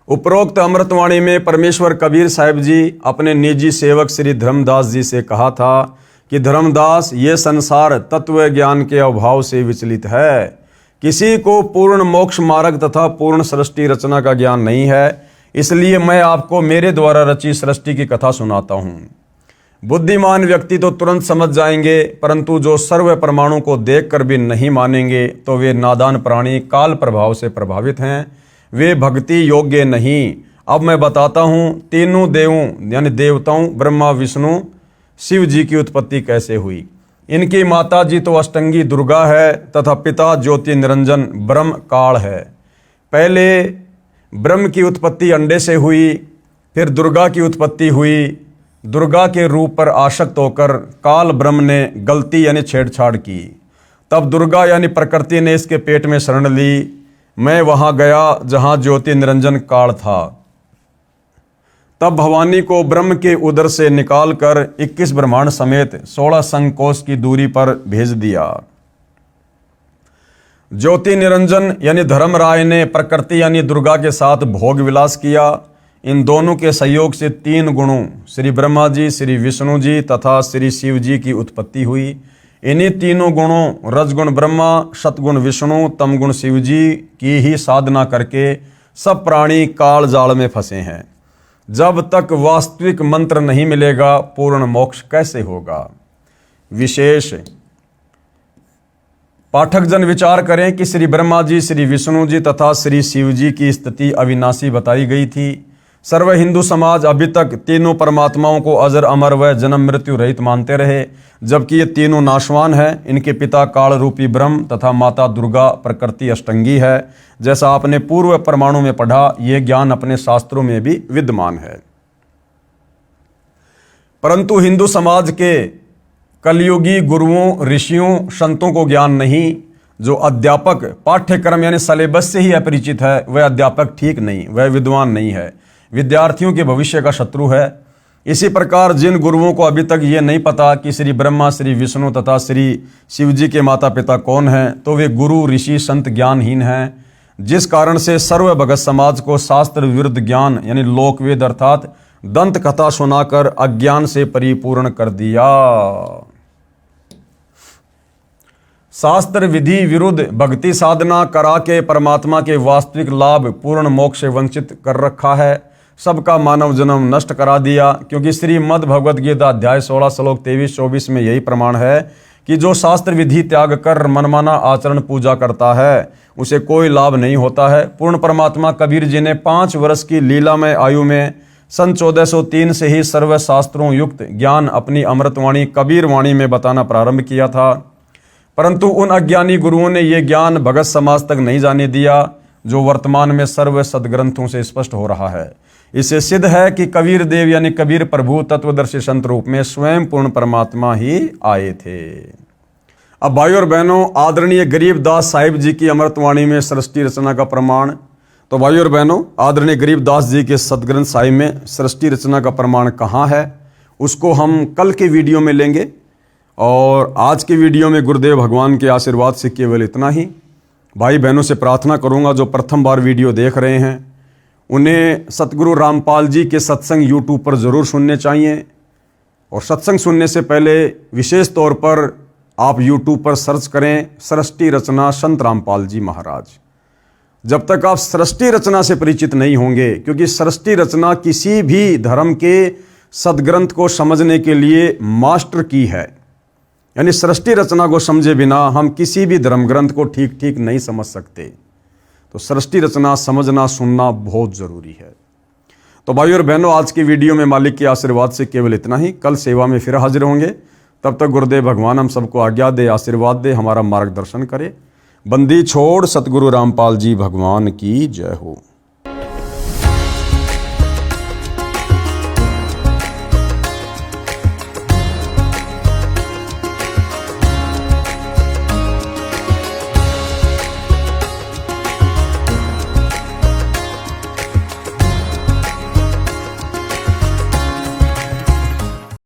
उपरोक्त अमृतवाणी में परमेश्वर कबीर साहिब जी अपने निजी सेवक श्री धर्मदास जी से कहा था कि धर्मदास, ये संसार तत्व ज्ञान के अभाव से विचलित है। किसी को पूर्ण मोक्ष मार्ग तथा पूर्ण सृष्टि रचना का ज्ञान नहीं है, इसलिए मैं आपको मेरे द्वारा रची सृष्टि की कथा सुनाता हूँ। बुद्धिमान व्यक्ति तो तुरंत समझ जाएंगे, परंतु जो सर्व परमाणु को देखकर भी नहीं मानेंगे, तो वे नादान प्राणी काल प्रभाव से प्रभावित हैं, वे भक्ति योग्य नहीं। अब मैं बताता हूँ तीनों देवों यानी देवताओं ब्रह्मा विष्णु शिव जी की उत्पत्ति कैसे हुई। इनकी माता जी तो अष्टंगी दुर्गा है तथा पिता ज्योति निरंजन ब्रह्म काल है। पहले ब्रह्म की उत्पत्ति अंडे से हुई, फिर दुर्गा की उत्पत्ति हुई। दुर्गा के रूप पर आसक्त होकर काल ब्रह्म ने गलती यानी छेड़छाड़ की। तब दुर्गा यानी प्रकृति ने इसके पेट में शरण ली। मैं वहाँ गया जहाँ ज्योति निरंजन काल था। तब भवानी को ब्रह्म के उदर से निकालकर 21 ब्रह्मांड समेत 16 संकोश की दूरी पर भेज दिया। ज्योति निरंजन यानी धर्मराय ने प्रकृति यानी दुर्गा के साथ भोग विलास किया। इन दोनों के सहयोग से तीन गुणों श्री ब्रह्मा जी, श्री विष्णु जी तथा श्री शिव जी की उत्पत्ति हुई। इन्हीं तीनों गुणों रजगुण ब्रह्मा, सतगुण विष्णु, तमगुण शिव जी की ही साधना करके सब प्राणी काल जाल में फंसे हैं। जब तक वास्तविक मंत्र नहीं मिलेगा, पूर्ण मोक्ष कैसे होगा। विशेष पाठक जन विचार करें कि श्री ब्रह्मा जी, श्री विष्णु जी तथा श्री शिव जी की स्थिति अविनाशी बताई गई थी। सर्व हिंदू समाज अभी तक तीनों परमात्माओं को अजर अमर व जन्म मृत्यु रहित मानते रहे, जबकि ये तीनों नाशवान हैं। इनके पिता काल रूपी ब्रह्म तथा माता दुर्गा प्रकृति अष्टंगी है। जैसा आपने पूर्व परमाणु में पढ़ा, यह ज्ञान अपने शास्त्रों में भी विद्यमान है। परंतु हिंदू समाज के कलयुगी गुरुओं, ऋषियों, संतों को ज्ञान नहीं। जो अध्यापक पाठ्यक्रम यानी सिलेबस से ही अपरिचित है, वह अध्यापक ठीक नहीं, वह विद्वान नहीं है, विद्यार्थियों के भविष्य का शत्रु है। इसी प्रकार जिन गुरुओं को अभी तक ये नहीं पता कि श्री ब्रह्मा, श्री विष्णु तथा श्री शिव जी के माता पिता कौन हैं, तो वे गुरु, ऋषि, संत ज्ञानहीन हैं। जिस कारण से सर्व भगत समाज को शास्त्र विरुद्ध ज्ञान यानी लोकवेद अर्थात दंत कथा सुनाकर अज्ञान से परिपूर्ण कर दिया। शास्त्र विधि विरुद्ध भक्ति साधना करा के परमात्मा के वास्तविक लाभ पूर्ण मोक्ष से वंचित कर रखा है। सबका मानव जन्म नष्ट करा दिया, क्योंकि श्रीमद् भगवद गीता अध्याय 16 श्लोक 23-24 में यही प्रमाण है कि जो शास्त्र विधि त्याग कर मनमाना आचरण पूजा करता है, उसे कोई लाभ नहीं होता है। पूर्ण परमात्मा कबीर जी ने 5 वर्ष की लीलामय आयु में सन 1403 से ही सर्व शास्त्रों युक्त ज्ञान अपनी अमृतवाणी कबीर वाणी में बताना प्रारंभ किया था, परंतु उन अज्ञानी गुरुओं ने यह ज्ञान भगत समाज तक नहीं जाने दिया जो वर्तमान में सर्व सदग्रंथों से स्पष्ट हो रहा है। इससे सिद्ध है कि कबीर देव यानी कबीर प्रभु तत्वदर्शी संत रूप में स्वयं पूर्ण परमात्मा ही आए थे। अब भाइयों और बहनों, आदरणीय गरीबदास साहिब जी की अमृतवाणी में सृष्टि रचना का प्रमाण, तो भाइयों और बहनों, आदरणीय गरीबदास जी के सदग्रंथ साहिब में सृष्टि रचना का प्रमाण कहाँ है उसको हम कल के वीडियो में लेंगे। और आज के वीडियो में गुरुदेव भगवान के आशीर्वाद से केवल इतना ही। भाई बहनों से प्रार्थना करूंगा जो प्रथम बार वीडियो देख रहे हैं उन्हें सतगुरु रामपाल जी के सत्संग यूट्यूब पर ज़रूर सुनने चाहिए। और सत्संग सुनने से पहले विशेष तौर पर आप यूट्यूब पर सर्च करें सृष्टि रचना संत रामपाल जी महाराज। जब तक आप सृष्टि रचना से परिचित नहीं होंगे, क्योंकि सृष्टि रचना किसी भी धर्म के सदग्रंथ को समझने के लिए मास्टर की है, यानी सृष्टि रचना को समझे बिना हम किसी भी धर्म ग्रंथ को ठीक ठीक नहीं समझ सकते। तो सृष्टि रचना समझना सुनना बहुत ज़रूरी है। तो भाइयों और बहनों, आज की वीडियो में मालिक के आशीर्वाद से केवल इतना ही। कल सेवा में फिर हाजिर होंगे। तब तक गुरुदेव भगवान हम सबको आज्ञा दे, आशीर्वाद दे, हमारा मार्गदर्शन करे। बंदी छोड़ सतगुरु रामपाल जी भगवान की जय हो।